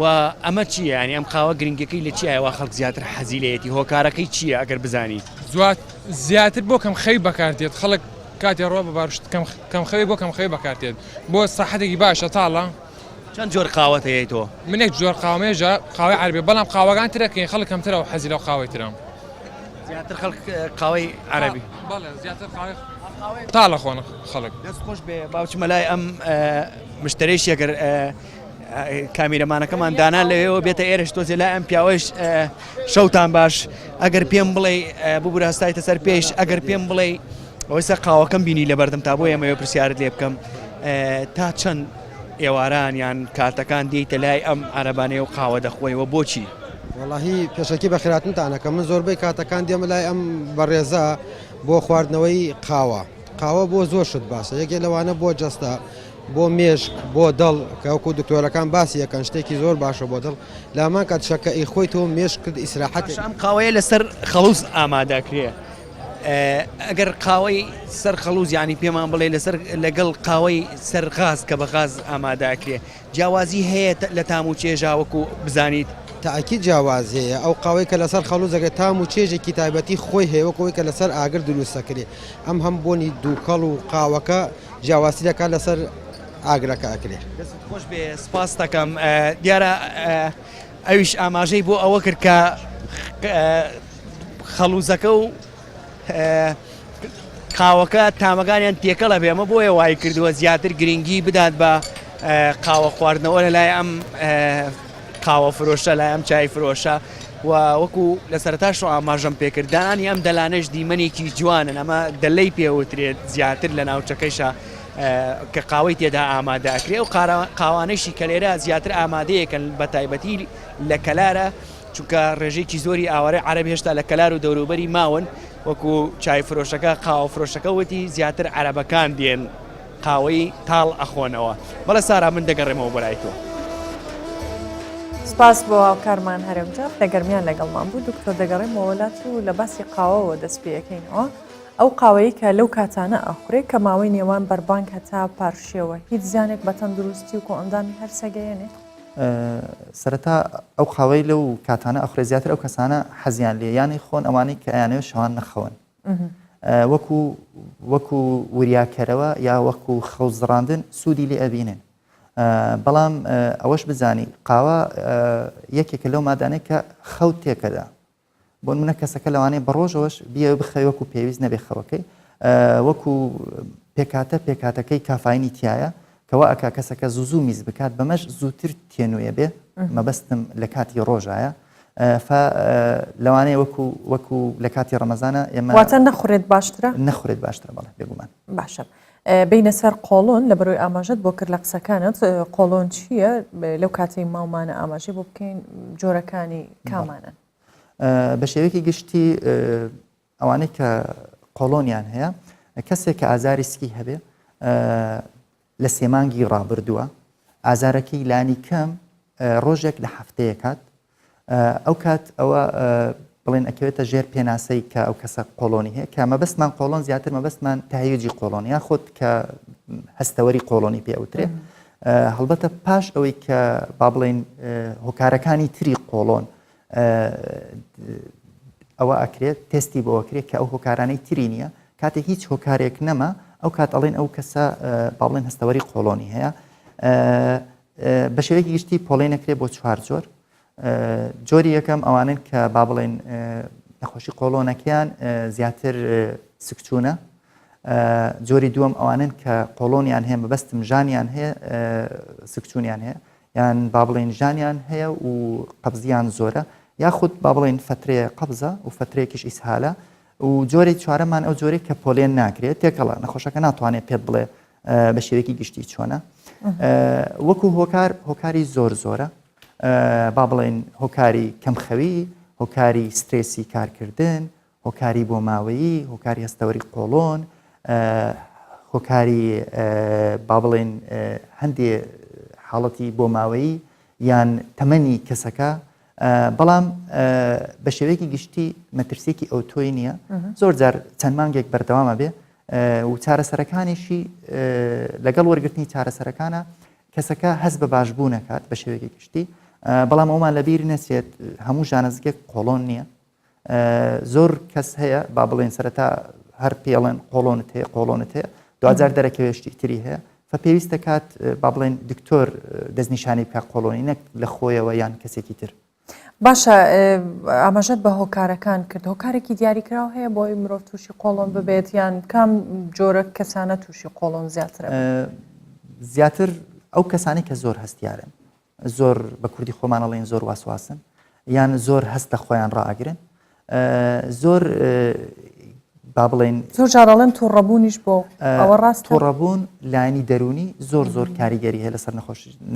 و ئەمە چییە ینی ئەم قاوە گرنگەکەی لە چیایەوە خەڵک زیاتر حەزیلەتی هۆکارەکەی چییە ئەگەر بزانی زیاتر بۆ کەم خەوی بەکارتێت خەڵک کاتی ڕۆ بە باش کەم خەوی بۆ کەم خەوی بەکارتێت بۆ سەحەتێکی باشە تاڵە چەند جۆر قاوەت هەیە تۆ منێک جۆر قاومێژە قاوەی عەربی بەڵام قاوەکان ترەکەین خەڵک کەمترە و حەزی لەو قاوەی ترم زیاتر خەڵک قاوەی عەربی زیاتر تاڵە خۆن خەڵک دەست خۆش بێ باوچمە لای ئەم مشترێشی ئەگەر کامیرەمانەکەمان دانا لەوێەوە بێتە ئێرەش تۆزێ لای ئەم پیاوەش شەوتان باش ئەگەر پێم بڵێ ببوورە هەستایتە سەر پێش ئەگەر پێم بڵێ ئەوەسە قاوەکەم بینی لە بەردەم تا بۆ ئێمەوە پرسیارت لێ بکەم تا چەند ئێواران یان کاتەکان دیتە لای ئەم عەرەبانەیە و قاوە دەخۆیەوە بۆچی وەڵاهی پێشەکی بە خێراتنتانەکە من زۆربەی کاتەکان دێمە لای ئەم بەڕێزە بۆ خواردنەوەی قاوە بۆ زۆر شت باشە یەکێ لەوانە بۆ جەستە بۆ مێشک بۆ دڵ کەوەکو دکتۆرەکان باسی یەکەن شتێکی زۆر باشە بۆ دڵ لامان کات شەکە ئەی خۆی تۆ مێشک کرد ئیسراحەت ئەم قاوەیە لەسەر خەڵوز ئامادەکرێ ئەگەر قاوەی سەر خەڵوز ینی پێمان بڵێ لەسەر لەگەڵ قاوەی سەرغاز کە بە غاز ئامادەکرێ جیاوازی هەیە لە تام و چێژاوەکو بزانیت تاکی جیاواز هەیە ئەو قاوەی کە لەسەر خەڵوزەکە تام و چێژێکی تایبەتی خۆی هەیەوەکەوەی کە لەسەر ئاگر دروستەکرێ ئەم هەم بۆنی دووکەڵ و قاوەکە جیاواسی دەکات لەسەر ئاگرەکە ئەکرێ خۆش بێ سپاس دەکەم دیارە ئەویش ئاماژەی بۆ ئەوە کرد کە خەڵوزەکە و قاوەکە تامەکانیان تێکەڵە بێ ئەمە بۆیە وای کردووە زیاتر گرنگی بدات بە قاوە خواردنەوە لە لای ئەم قاوە فرۆشە لای ئەم چای فرۆشە و وەکو لە سەرتاش ئاماژەم پێکردانی ئەم دەلانەش دیمەنێکی جوانن ئەمە دەلەی پێوترێت زیاتر لە ناوچەکەیشە کە قاوەی تێدا ئامادەکرێ و قاوانەشی کە لێرە زیاتر ئامادەیەکەن بە تایبەتی لە کەلارە چونکە ڕێژێکی زۆری ئاوارە عەرەب هێشتا لە کەلار و دەوروبەری ماون وەکو چای فرۆشەکە قاوە فرۆشەکە وتی زیاتر عەرەبەکان دێن قاوەی تاڵ ئەخۆنەوە بەڵە سارا من دەگەڕێمەوە بەلای تۆ سپاس بۆ هاوکارمان هەرێمجا دەگەرمیان لەگەڵمان بوو دکتۆر دەگەڕێمەوە وڵات و لە باسی قاوەوە دەست پێەکەینەوە ئەو قاوەیە کە لەو کاتانە ئەخورێ کە ماوەی نێوان بەربانگ هەتا پارشێوە هیچ زیانێک بە تەندروستی و کۆئەندامی هەر سەگەیەنێ سەرەتا ئەو قاوەی لەو کاتانە ئەخورێ زیاتر ئەو کەسانە حەزیان لێ یانی خۆن ئەوانەی کە ئەیانەوە شەوان نەخەون وەکو وریاکەرەوە یا وەکو خەوزڕاندن سوودی لێ ئەبینن بەڵام ئەوەش بزانی قاوە یەکێکە لەو مادانەی کە خەوت تێکەدا بۆ منە کەسەکە لەوانەیە بە ڕۆژەوەش بیە بخەوی وەکو پێویست نەبێ خەوەکەی وەکو پێکاتەکەی کافاینی تایە کەوا ئەکا کەسەکە زوو میز بکات بەمەش زووتر تێنوێ بێ مەبەستم لە کاتی ڕۆژایە لەوانەیە وەکو لە کاتی ڕەمەزانە ئێمە واتە نەخورێت باشترە نەخورێت باشترە بەڵێ بێگومان باشە بینە سەر قۆڵۆن لە بەرۆی ئاماژەت بۆ کرد لە قسەکانت قۆڵۆن چییە لەو کاتەی ماومانە ئاماژەی بۆ بکەین جۆرەکانی کامانن بە شێوەیەکی گشتی ئەوانەی کە قۆڵۆنیان هەیە کەسێک کە ئازاری سکی هەبێ لە سێمانگی ڕابردووە ئازارەکەی لانی کەم ڕۆژێک لە هەفتەیە کات ئەو کات ئەوە بڵێن ئەکەوێتە ژێر پێناسەی کە ئەو کەسە قۆڵۆنی هەیە کە مەبەستمان قۆڵۆن زیاتر مەبەستمان تاهیجی قۆڵۆنی یا خۆت کە هەستەوەری قۆڵۆنی پێوترێ هەڵبەتە پاش ئەوەی کە با بڵێن هۆکارەکانی تری قۆڵۆن ئەوە ئەکرێت تستی بۆەکرێت کە ئەو هۆکارانەی تری نییە کاتێک هیچ هۆکارێک نەما ئەو کات ئەڵێن ئەو کەسە با بڵێن هەستەوەری قۆڵۆنی هەیە بە شێوەیەکی گشتی پۆڵی نەکرێت بۆ 4 جۆر جۆری یەکەم ئەوانن کە با بڵێن نەخۆشی قۆڵۆنەکەیان زیاتر سکچوونە جۆری دووەم ئەوانن کە قۆڵۆنیان هەیە بەبەستم ژانیان هەیە سکچوونیان هەیە یان با بڵێن ژانیان هەیە و قەبزیان زۆرە یاخود با بڵێن فترەیە قەبزە و فترەیەکیش ئیسهالە و جۆری چوارەمان ئەو جۆرەی کە پۆلێن ناکرێت تێکەڵە نەخۆشەکە ناتوانێت پێت بڵێ بە شێوەیەکی گشتی چۆنە وەکو هۆکاری زۆرە با بڵێن هۆکاری کەمخەوی هۆکاری سترێسی کارکردن هۆکاری بۆ ماوەیی هۆکاری هەستەوەری قۆڵۆن هۆکاری با بڵێن هەندێ حاڵەتی بۆ ماوەیی یان تەمەنی کەسەکە بەڵام بە شێوەیەکی گشتی مەترسێکی ئۆتۆی نییە زۆر جار چەند مانگێک بەردەوامە بێ و چارەسەرەکانیشی لەگەڵ وەرگرتنی چارەسەرەکانە کەسەکە هەست بە باشبوو نەکات بە شێوەیەکی گشتی بەڵام ئەومان لەبیر نەچێت هەموو ژانەزگێک قۆڵۆن نییە زۆر کەس هەیە با بڵێن سەرەتا هەر پێڵێن قۆڵۆنت هەیە قۆڵۆنت هەیە دوجار دەرەکەوێشتی تری هەیە پێویستە کات با بڵێن دکتۆر دەستنیشانی بکە قۆڵۆنی نەک لە خۆیەوە یان کەسێکی تر باشە ئاماژەت بە هۆکارەکان کرد هۆکارێکی دیاریکراو هەیە بۆی مرۆڤ تووشی قۆڵۆن ببێت یان کام جۆرە کەسانە تووشی قۆڵۆن زیاترە زیاتر ئەو کەسانی کە زۆر هەستیارن زۆر بە کوردی خۆمانەڵێن زۆر واسواسن یان زۆر هەستە خۆیان ڕائگرن زۆر با بڵێن زۆر جاڕەڵێن تووڕەبوونیش بۆ ئەوە ڕاست تووڕەبوون لایانی دەرونی زۆر کاریگەری هەیە لەسەر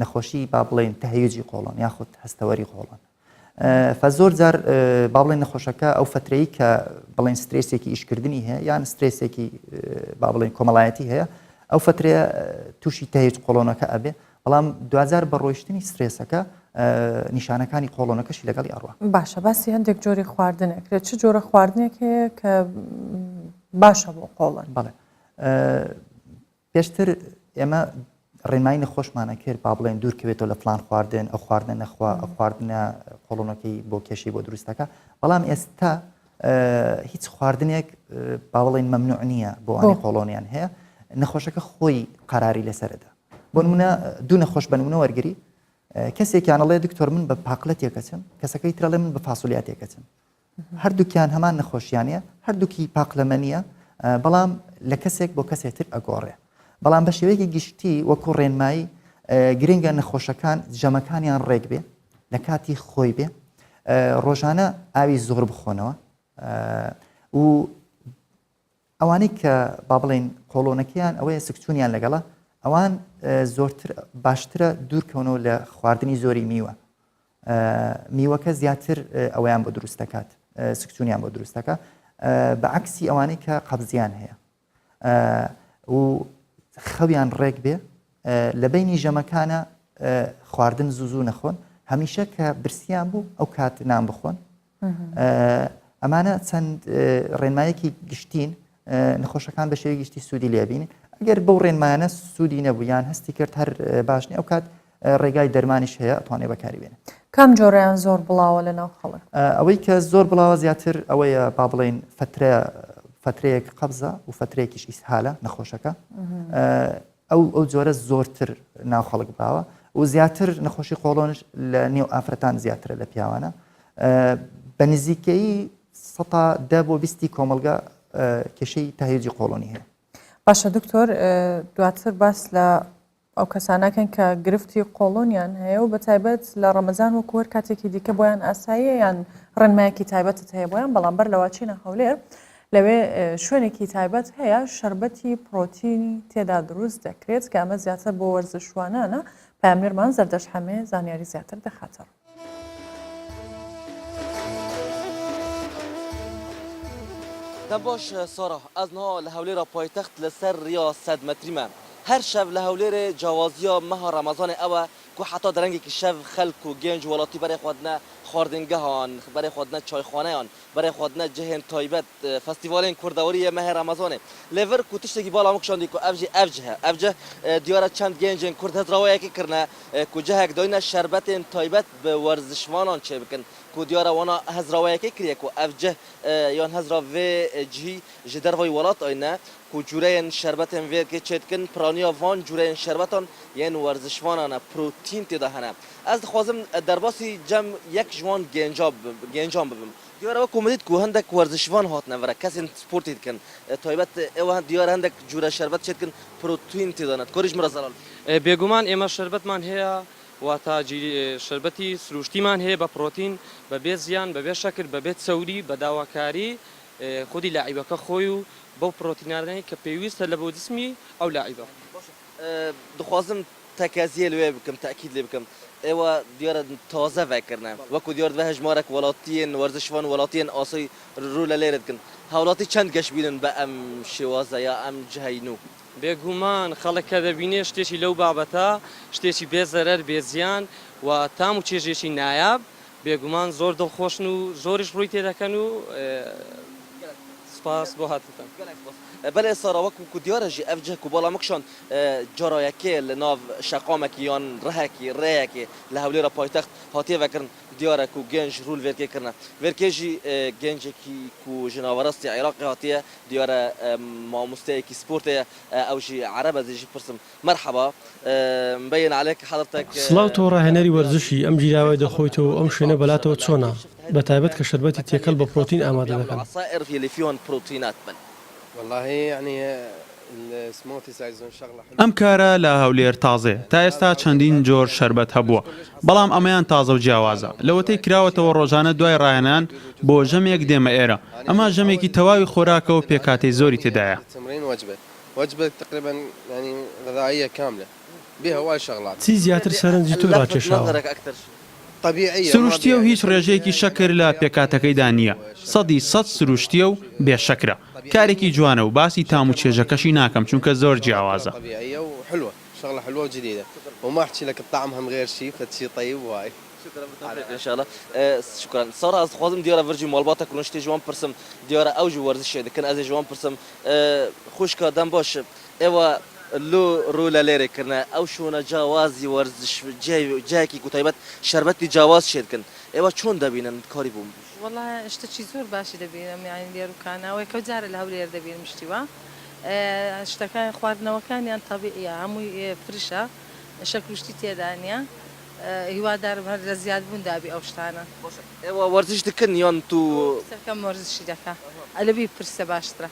نەخۆشی با بڵێن تەهەیوجی قۆڵۆن یاخود هەستەوەری قۆڵۆن فە زۆر جار با بڵێن نەخۆشەکە ئەو فترەیە کە بڵێن سترێسێکی ئیشکردنی هەیە یان سترێسێکی با بڵێن کۆمەڵایەتی هەیە ئەو فترەیە تووشی تەهەیوج قۆڵۆنەکە ئەبێ بەڵام دوجار بە ڕۆیشتنی سترێسەکە نیشانەکانی قۆڵۆنەکەشی لەگەڵی ئەڕوە باشە باسی هەندێک جۆری خواردنێکرێت چ جۆرە خواردنێک هەیە کە باشە بۆ قۆڵن بەڵێ پێشتر ئێمە ڕێنمایی نەخۆشمانە کرد با بڵێن دوورکەوێتەوە لە فلان خواردن ئەو خواردنە نەخوا ئەو خواردنە قۆڵۆنەکەی بۆ کێشی بۆ دروستەکە بەڵام ئێستا هیچ خواردنێک با بڵێن مەمنوع نییە بۆ ئەوانەی قۆڵۆنیان هەیە نەخۆشەکە خۆی قەراری لەسەردا بۆ نمونە دوو نەخۆش بە نمونە وەرگری کەسێکیانەڵێ دکتۆر من بە پاقلەت تێکەچم کەسەکەی ترەڵێ من بە فاسولیات تێکەچم هەردووکیان هەمان نەخۆشیانە هەردووکی پاقلەمە نییە بەڵام لە کەسێک بۆ کەسێتر ئەگۆڕێ بەڵام بە شێوەیەکی گشتی وەکو ڕێنمایی گرنگە نەخۆشەکان جەمەکانیان ڕێک بێ لە کاتی خۆی بێ ڕۆژانە ئاوی زۆر بخۆنەوە و ئەوانەی کە با بڵێن قۆڵۆنەکەیان ئەوەیە سکچوونیان لەگەڵە ئەوان زۆرتر باشترە دوورکەونەوە لە خواردنی زۆری میوە میوەکە زیاتر ئەویان بۆ دروستەکات سکچوونیان بۆ دروستەکە بە عکسی ئەوانەی کە قەبزیان هەیە و خەویان ڕێک بێ لە بینی ژەمەکانە خواردن زوو نەخۆن هەمیشە کە برسیان بوو ئەو کات نان بخۆن ئەمانە چەند ڕێنمایەکی گشتین نەخۆشەکان بە شێوەیەکی گشتی سوودی لێبین ئەگەر بەو ڕێنمایانە سوودی نەبوو یان هەستی کرد هەر باشنی ئەو کات ڕێگای دەرمانیش هەیە ئەتوانێت بەکاری بێنێت کام جۆرەیان زۆر بڵاوە لە ناو خەڵک ئەوەی کە زۆر بڵاوە زیاتر ئەوەیە با بڵێن فترەیەک قەبزە و فترەیەکیش ئیسهالە نەخۆشەکە ئەو جۆرە زۆرتر ناو خەڵک باوە و زیاتر نەخۆشی قۆڵۆنش لە نێو ئافرەتان زیاترە لە پیاوانە بە نزیکەی 10 بۆ 20 کۆمەلگا کێشەی تەهەیوجی قۆڵۆنی هەیە باشە دکتۆر دواتر باس لە ئەو کەسانەکەن کە گرفتی قۆڵۆنیان هەیە و بە تایبەت لە ڕەمەزان وەکو هەر کاتێکی دیکە بۆیان ئاساییە یان ڕێنمایەکی تایبەتت هەیە بۆیان بەڵام بەر لەوە چینە هەولێر لەوێ شوێنێکی تایبەت هەیە شەربەتی پرۆتینی تێدا دروست دەکرێت کە ئەمە زیاتر بۆ وەرزشوانانە پامێرمان زەردەش هەمێ زانیاری زیاتر دەخاتەر دەباش سارا ئەز نها لە هەولێرە پایتەخت لەسەر ڕیا 100 مەتریمە هەر شەو لە هەولێرێ جیاوازیە مەها ڕەمەزانێ ئەوە کو حتا دەرەنگێکی شەو خەلک و گەنج وڵاتی بەرێ خواردنە خواردنگەهان بەرێ خواردنە چایخانەیان بەرێ خواردنە جهێن تایبەت فەستیڤالên کوردەوەریە مەهێ ڕەمەزانێ لێڤەر کو تشتێکی باڵا مکشاندی کو ئەڤجە دیارە چەند گەنجên کورد هەزراوەیەکی کردنە کو جەهێک داینە شەربەتên تایبەت بە وەرزشوانان چێ بکەن کو دیاره وانا هزراوی که کریه کو افجه یان هزراوی جهی جدروی ولات آینه کو جوره شربتن ویر که چت کن پرانیا وان جوره شربتان یان ورزشوانانه پروتین تیده هنه از خوازم درباسی جم یک جوان گنجام ببم دیاره و کومدید کو هندک ورزشوان هات نوره کسی سپورتید کن تایبت او دیاره هندک جوره شربت چت کن پروتین تیده نه کوریج مرزلال بێگومان ئێمە شربەتمان هەیە واتە شربەتی سروشتیمان هەیە بە پرۆتین بەبێ زیان بەبێ شەکر بەبێت سەوری بە داواکاری خودی لاعیبەکە خۆی و بەو پرۆتینارنەی کە پێویستە لە بۆ جسمی ئەو لاعیبە دخوازم تەکازیە لێ بکەم تاکید لێ بکەم ئێوە دیارە تازە ڤکردە وەکو دیار بە هەژمارێک وڵاتیان وەرزشوان وڵاتیان ئاسۆی ڕوو لە لێرە دکن هاوڵاتی چەند گەشت بینن بە ئەم شێوازە یا ئەم جهەین و بێگومان خەڵک کە دەبینێ شتێکی لەو بابەتە شتێکی بێزەرەر بێزیان و تام و چێژێکی نایاب بێگومان زۆر دڵخۆشن و زۆریش ڕووی تێدەکەن و سپاس بۆ هاتتان بەێ ساراوەکو کو دیارەژی ئەفجە و بەڵامکشان جارایەکێ لە ناو شەقامێکی یان ڕەهێکی ڕێیەکی لە هەولێرە پایتەخت هاتیێڤەکردن دیارە و گەنج ڕول وێرکێکردن وێرکێژی گەنجێکی و ژناوەڕستی عێراقی هاتیە دیارە مامۆستەیەکی سپۆرتەیە ئەوژی عەرەبە دژی پرسم مەرحەبا مبین عليك حضرتك سڵاو تۆ ڕاهێنەری وەرزشی ئەم جیراوای دەخۆیتەوە ئەم شوێنە بەلاتەوە چۆنا بە تایبەت کە شربەتی تێکەڵ بە پرۆتین ئامادە دەکەن العصائر اللي فيهم بروتينات بل والله يعني السموثي سايزون شغله ئەم کارە لە هەولێر تازێ تا ئێستا چەندین جۆر شربەت هەبووە بەڵام ئەمەیان تازە و جیاوازە لەوەتەی کراوەتەوە ڕۆژانە دوای ڕاهێنان بۆ ژەمێک دێمە ئێرە ئەمە ژەمێکی تەواوی خۆراکەوە پێکاتەی زۆری تێدایە وجبه تقريبا يعني غذائيه كامله بها وايد شغلات چی زیاتر سەرنجی تۆ ڕاکێشاوە سروشتیە و هیچ ڕێژەیەکی شەکر لە پێکاتەکەیدا نییە 100% سروشتیە و بێشەکرە کارێکی جوانە و باسی تام و چێژەکەشی ناکەم چونکە زۆر جیاوازە طبيعيه وحلوه شغله حلوه وجديده وما احكي لك الطعم هم غير شيء فشي طيب واي ان شاء الله شكرا صار از خوازم دیاره ورجی مالباتا کنش تی جوان پرسم دیاره اوج ورزش دکن از جوان پرسم خوش کا دم باش اوا لو رولا ليري كنا او شونا جوازي ورزش جاي كي كتيبات شربتي جواز شدكن ايوا شلون دبينا كاري بوم والله اشتكي زور باشي دبينا يعني ديرو كان وكوزار الهولير دبين مشتيوا اشتكى خوارنا وكان يعني طبيعي عمو فرشه شكل شتي دانيا هو دار بهر زياد بون دابي او شتانا ايوا ورزش دكن يون تو كم ورزش دكا على بي فرسه باشترا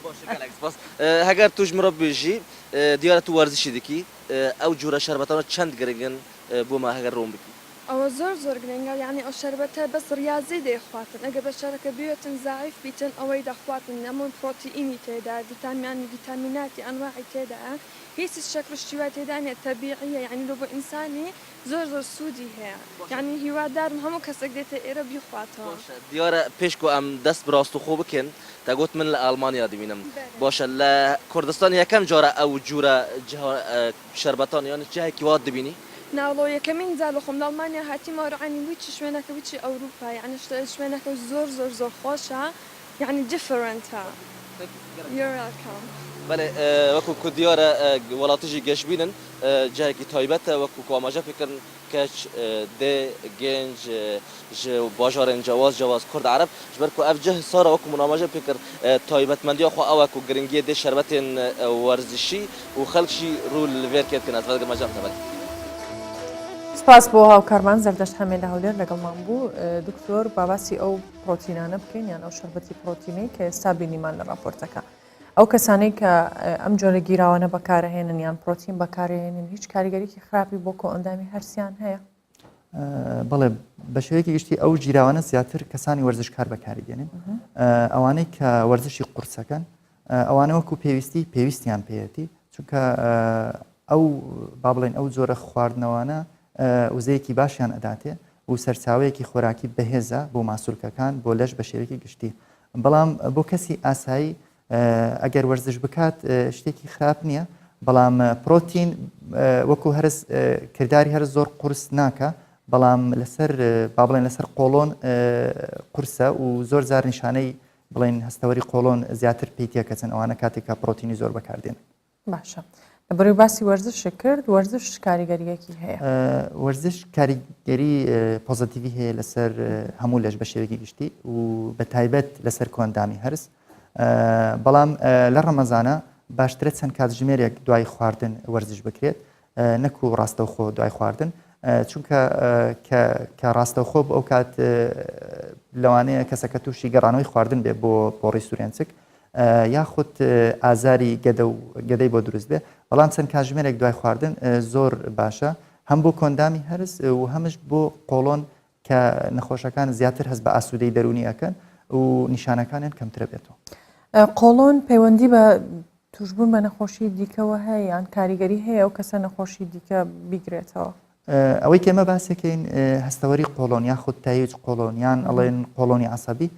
بس هاجر توج مربي جي ديارة ورزش دكي او جورا شربتانا چند گرگن بوما هاجر روم بكي او زور گرنگا يعني او شربتها بس رياضي دي اخواتن اگه بشركه بيوتن ضعيف بيتن اويد اخواتن نمون بروتيني تيدا يعني فيتاميناتي انواعي تيدا هيس الشكل اشتوات تيدا طبيعيه يعني لو انساني زور سودي هي يعني هو دار همو كسك ديت ايرا بيخواتها ديارة بيشكو ام دست براستو خوبكن تاقوت من المانيا دبينم باشه لا كردستان هي كم جاره او جوره شربتان يعني جهه كيواد دبيني ناولو يكمين زالخم ألمانيا هاتي ما رعني ويتش شوينك ويتش أوروبا يعني شوينك زور خوشة يعني different ها you're welcome بله وكو كديارة ولاتجي جشبينن جاي كي تايبته وكو كواماجا فكرن كاش دي جنج باجارن جواز كرد عرب جبركو افجه صار وكو مناماجا فكر تايبت مندي اخو اوكو جرينجي دي شربتين ورزشي وخلشي رول فيركيت كناز فدغ ماجا تبل سپاس بۆ هاوکارمان زەردەشت هەمێ لە هەولێر لەگەڵمان بوو دکتۆر باسی ئەو پرۆتینانە بکەین یان ئەو شەربەتی پرۆتینەی کە ئێستا بینیمان لە راپۆرتەکە ئەو کەسانەی کە ئەم جۆرە گیراوانە بەکارهێنن یان پرۆتین بەکارهێنن هیچ کاریگەریکی خراپی بۆ کۆئەندامی هەرسیان هەیە بەڵێ بە شێوەیەکی گشتی ئەو جیراوانە زیاتر کەسانی وەرزشکار بەکاریدێنن ئەوانەی کە وەرزشی قورسەکەن ئەوانە وەکو پێویستیان پێێتی چونکە ئەو با بڵێن ئەو جۆرە خواردنەوانە وزەیەکی باشیان ئەداتێ و سەرچاوەیەکی خۆراکی بەهێزە بۆ ماسوولکەکان بۆ لەش بە شێوەیەکی گشتی بەڵام بۆ کەسی ئاسایی ئەگەر وەرزش بکات شتێکی خراپ نییە بەڵام پرۆتین وەکو هەرز کردداری هەر زۆر قورس ناکە بەڵام لەسەر با بڵێن لەسەر قۆڵۆن قورسە و زۆر زار نیشانەی بڵێن هەستەوەری قۆڵۆن زیاتر پێی تێکەچن ئەوانە کاتێکە پرۆتینی زۆر بەکاردێن باشە بڕێ باسی وەرزش کرد وەرزش کاریگەریەکی هەیە وەرزش کاریگەری پۆزتیڤی هەیە لەسەر هەموو لەش بە شێوەیەکی گشتی و بە تایبەت لەسەر کۆندامی هەرس بەڵام لە ڕەمەزانە باشترە چەند کاتژمێرێک دوای خواردن وەرزش بکرێت نەکو ڕاستەوخۆ دوای خواردن چونکە کە ڕاستەوخۆ ئەو کات لەوانەیە کەسەکە تووشی گەڕانەوەی خواردن بێ بۆ ڕێستورانچک یاخود ئازاری گەدەی بۆ دروست بێ بەڵام چەند کاتژمێرێک دوای خواردن زۆر باشە هەم بۆ کۆندامی هەرس و هەمش بۆ قۆڵۆن کە نەخۆشەکان زیاتر هەست بە ئاسوودەی دەرونی ئەکەن و نیشانەکانیان کەمترە بێتەوە قۆڵۆن پەیوەندی بە توشبوون بە نەخۆشی دیکەوە هەیە یان کاریگەری هەیە ئەو کەسە نەخۆشی دیکە بیگرێتەوە ئەوەی کێمە باسێکین هەستەوەری قۆڵۆن یاخود تایج قۆڵۆنیان ئەڵێن قۆڵۆنی عەسەبی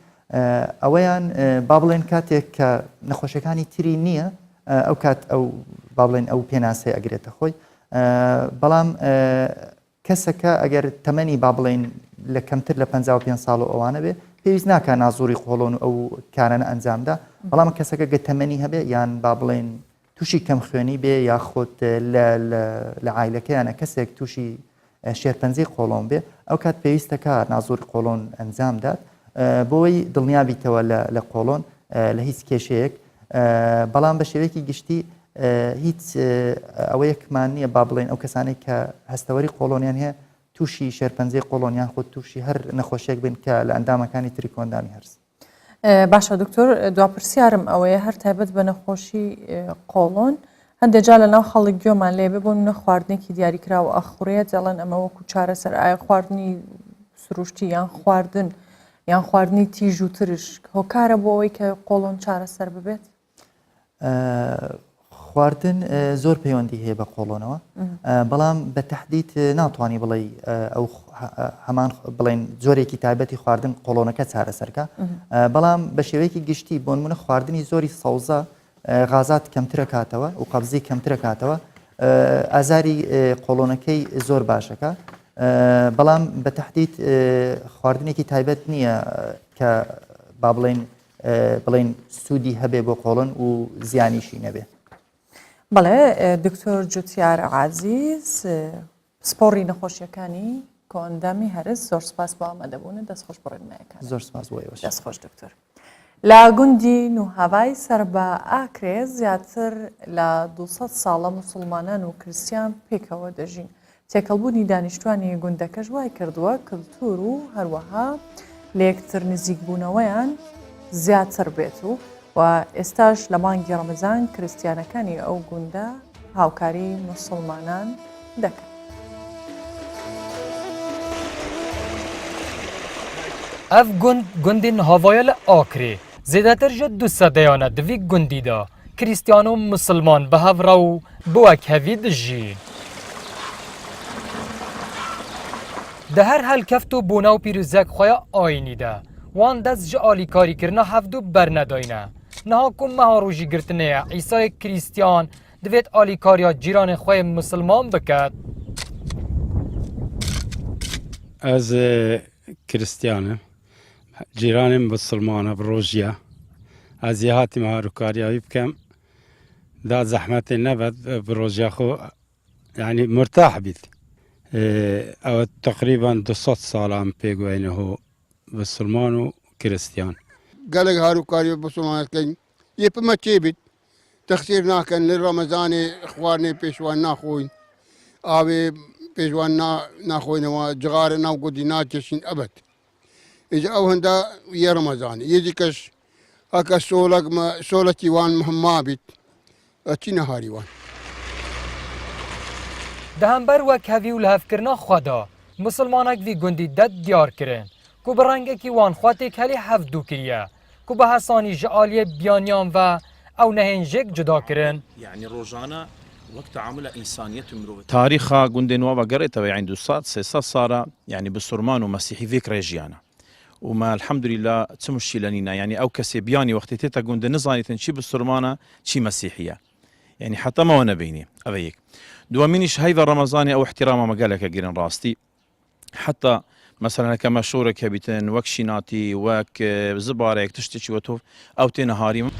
ئەوەیان با بڵێن کاتێک کە نەخۆشیەکانی تری نییە ئەو کات ئەو با بڵێن ئەو پێناسەی ئەگرێتە خۆی بەڵام کەسەکە ئەگەر تەمەنی با بڵێن لە کەمتر لە 55 ساڵ و ئەوانە بێ پێویست ناکە نازووری قۆڵۆن و ئەو کارانە ئەنجامدا بەڵام کەسەکە گە تەمەنی هەبێ یان با بڵێن تووشی کەم خوێنی بێ یاخود لە عایلەکەیانە کەسێک تووشی شێرپەنجەی قۆڵۆن بێ ئەو کات پێویستەکە نازووری قۆڵۆن ئەنجامدات بۆی دڵنیابیتەوە لە قۆڵۆن لە هیچ کێشەیەک بەڵام بە شێوەیەکی گشتی هیچ ئەوەیەکمان نییە با بڵێن ئەو کەسانێک کە هەستەوەری قۆڵۆنیان هەیە تووشی شێرپەنجەی قۆڵۆنیان خۆ تووشی هەر نەخۆشیێک بن کە لە ئەندامەکانی تری کۆندامی هەرس باشە دکتۆر دواپرسیارم ئەوەیە هەر تایبەت بە نەخۆشی قۆڵۆن هەندێک جا لە ناو خەڵک گوێمان لێبێ بۆ منە خواردنێکی دیاریکراوە ئەخورێت دەڵێن ئەمە وەکو چارەسەر ئایا خواردنی سروشتی یان خواردنی تیژ و ترش هۆکارە بۆ ئەوەی کە قۆڵۆن چارەسەر ببێت خواردن زۆر پەیوەندی هەیە بە قۆڵۆنەوە بەڵام بە تەحدید ناتوانانی بڵێ ئەو هەمان بڵێن جۆرێکی تایبەتی خواردن قۆڵۆنەکە چارەسەرکە بەڵام بە شێوەیەکی گشتی بۆ نمونە خواردنی زۆری سەوزە غازات کەمترە کاتەوە و قەبزی کەمترە کاتەوە ئازاری قۆڵۆنەکەی زۆر باشەکە بەڵام بە تەحدید خواردنێکی تایبەت نییە کە با بڵێن سوودی هەبێ بۆ قۆڵۆن و زیانیشی نەبێ بەڵێ دکتۆر جوتیار عازیز سپۆڕی نەخۆشیەکانی کۆندامی هەرس زۆر سپاس بۆ ئامادەبوون دەستخۆش بڕێنمایەکان زۆر سپاس بۆ دەستخۆش دکتۆر لە گوندی نوهاوای سەر بە ئاکرێ زیاتر لە 200 ساڵە موسڵمانان و کریستیان پێکەوە دەژین تێکەڵبوونی دانیشتوانی گوندەکەش وای کردووە کلتور و هەروەها لە یەکتر نزیکبوونەوەیان زیاتر بێت و ئێستاش لە مانگی ڕەمەزان کریستیانەکانی ئەو گوندە هاوکاری موسڵمانان دەکەن. ئەف گوندین هاوایە لە ئاکرێ زێدەتر ژە 200 دەیانە دوی گوندیدا کریستیان و مسلمان بە هەڤڕە و بوەک هەوی دژین. دە هەر هەلکەفت و بوونە و پیرۆزەک خۆیە ئاینیدا وان دەست ji alîkarîkirina hevdû bernedayne. Niha ku meha rojîgirtinê Îsayê Krîstiyan divêt alîkariya cîranê xwe yê Musilman biket. Ez Krîstiyanim. Cîranê Musilman e bi rojiya. Ez ê hatî meha rûkariya wî bikem. Da zehmetê nebet bi rojiya xwe yani murtah bît. Ew teqrîban 200 salan pêgweyne ho Musilman û Krîstiyan. Gelek harûkariya Musilmanekên yê pima çê bît. Texsîr nakin li Remezanê xwarinê pêşwan naxwin. Avê pêşwan naxwînewa cixarê nav godî naçeşîn ebed. Îja ew hinda yê Remezanê. Yê dîkeş heka solekî wan mihma bît. Çî neharî wan. Di hember wek hevî û li hevkirina xwe da Musilmanek vî gundî de diyar kirin ku bi rengekî wan xwe têkhelî hevdû kiriye ku bi hesanî ji aliyê biyaniyan ve ew nehên jêk cuda kirin. يعني روجانا وقت تعامل انسانيه مرور تاريخا جندن وابا قريتها يعني 200 صار يعني بسرمان ومسيحي فيك ريجيانا وما الحمد لله تمشي لنينا يعني او كسبياني وقت تيتا جندن نزاني تنشي بالسرمانه شي مسيحيه يعني حتى ما وانا بيني ابيك دوامينش هيدا رمضاني او احترام ما قالك جيران راستي حتى مثلا كما شورك هبيتن وك شيناتي وك زبارك تشتكي وتوف او تنهاري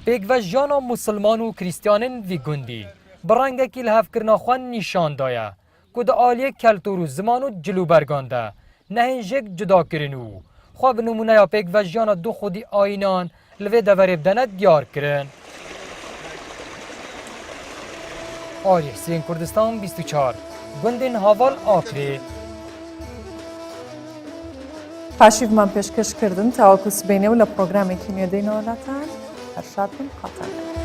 پێکڤەژیانە مسلمان و کریسیانن وی گوندی بڕنگێکی لە هەفکردنەخواان نیشان دایە کو دە ئالیە کەلتور و زمان و جلوبەرگاندا نەهێنژێک جوداکردن و خوا بە نمونەیە پێکڤەژیانە دوو خودی ئاینان لەوێ دەڤەرێ بدەنە دیارکردن. آلی حسین کوردستان 24 گوندên هاval ئاکرێ. پاشیڤمان پێشکەشکردن تاوەکو سبەینێ و لە پرۆگرامێکی نوێدەی نەوەلاتان هەر شاد بن خاتان.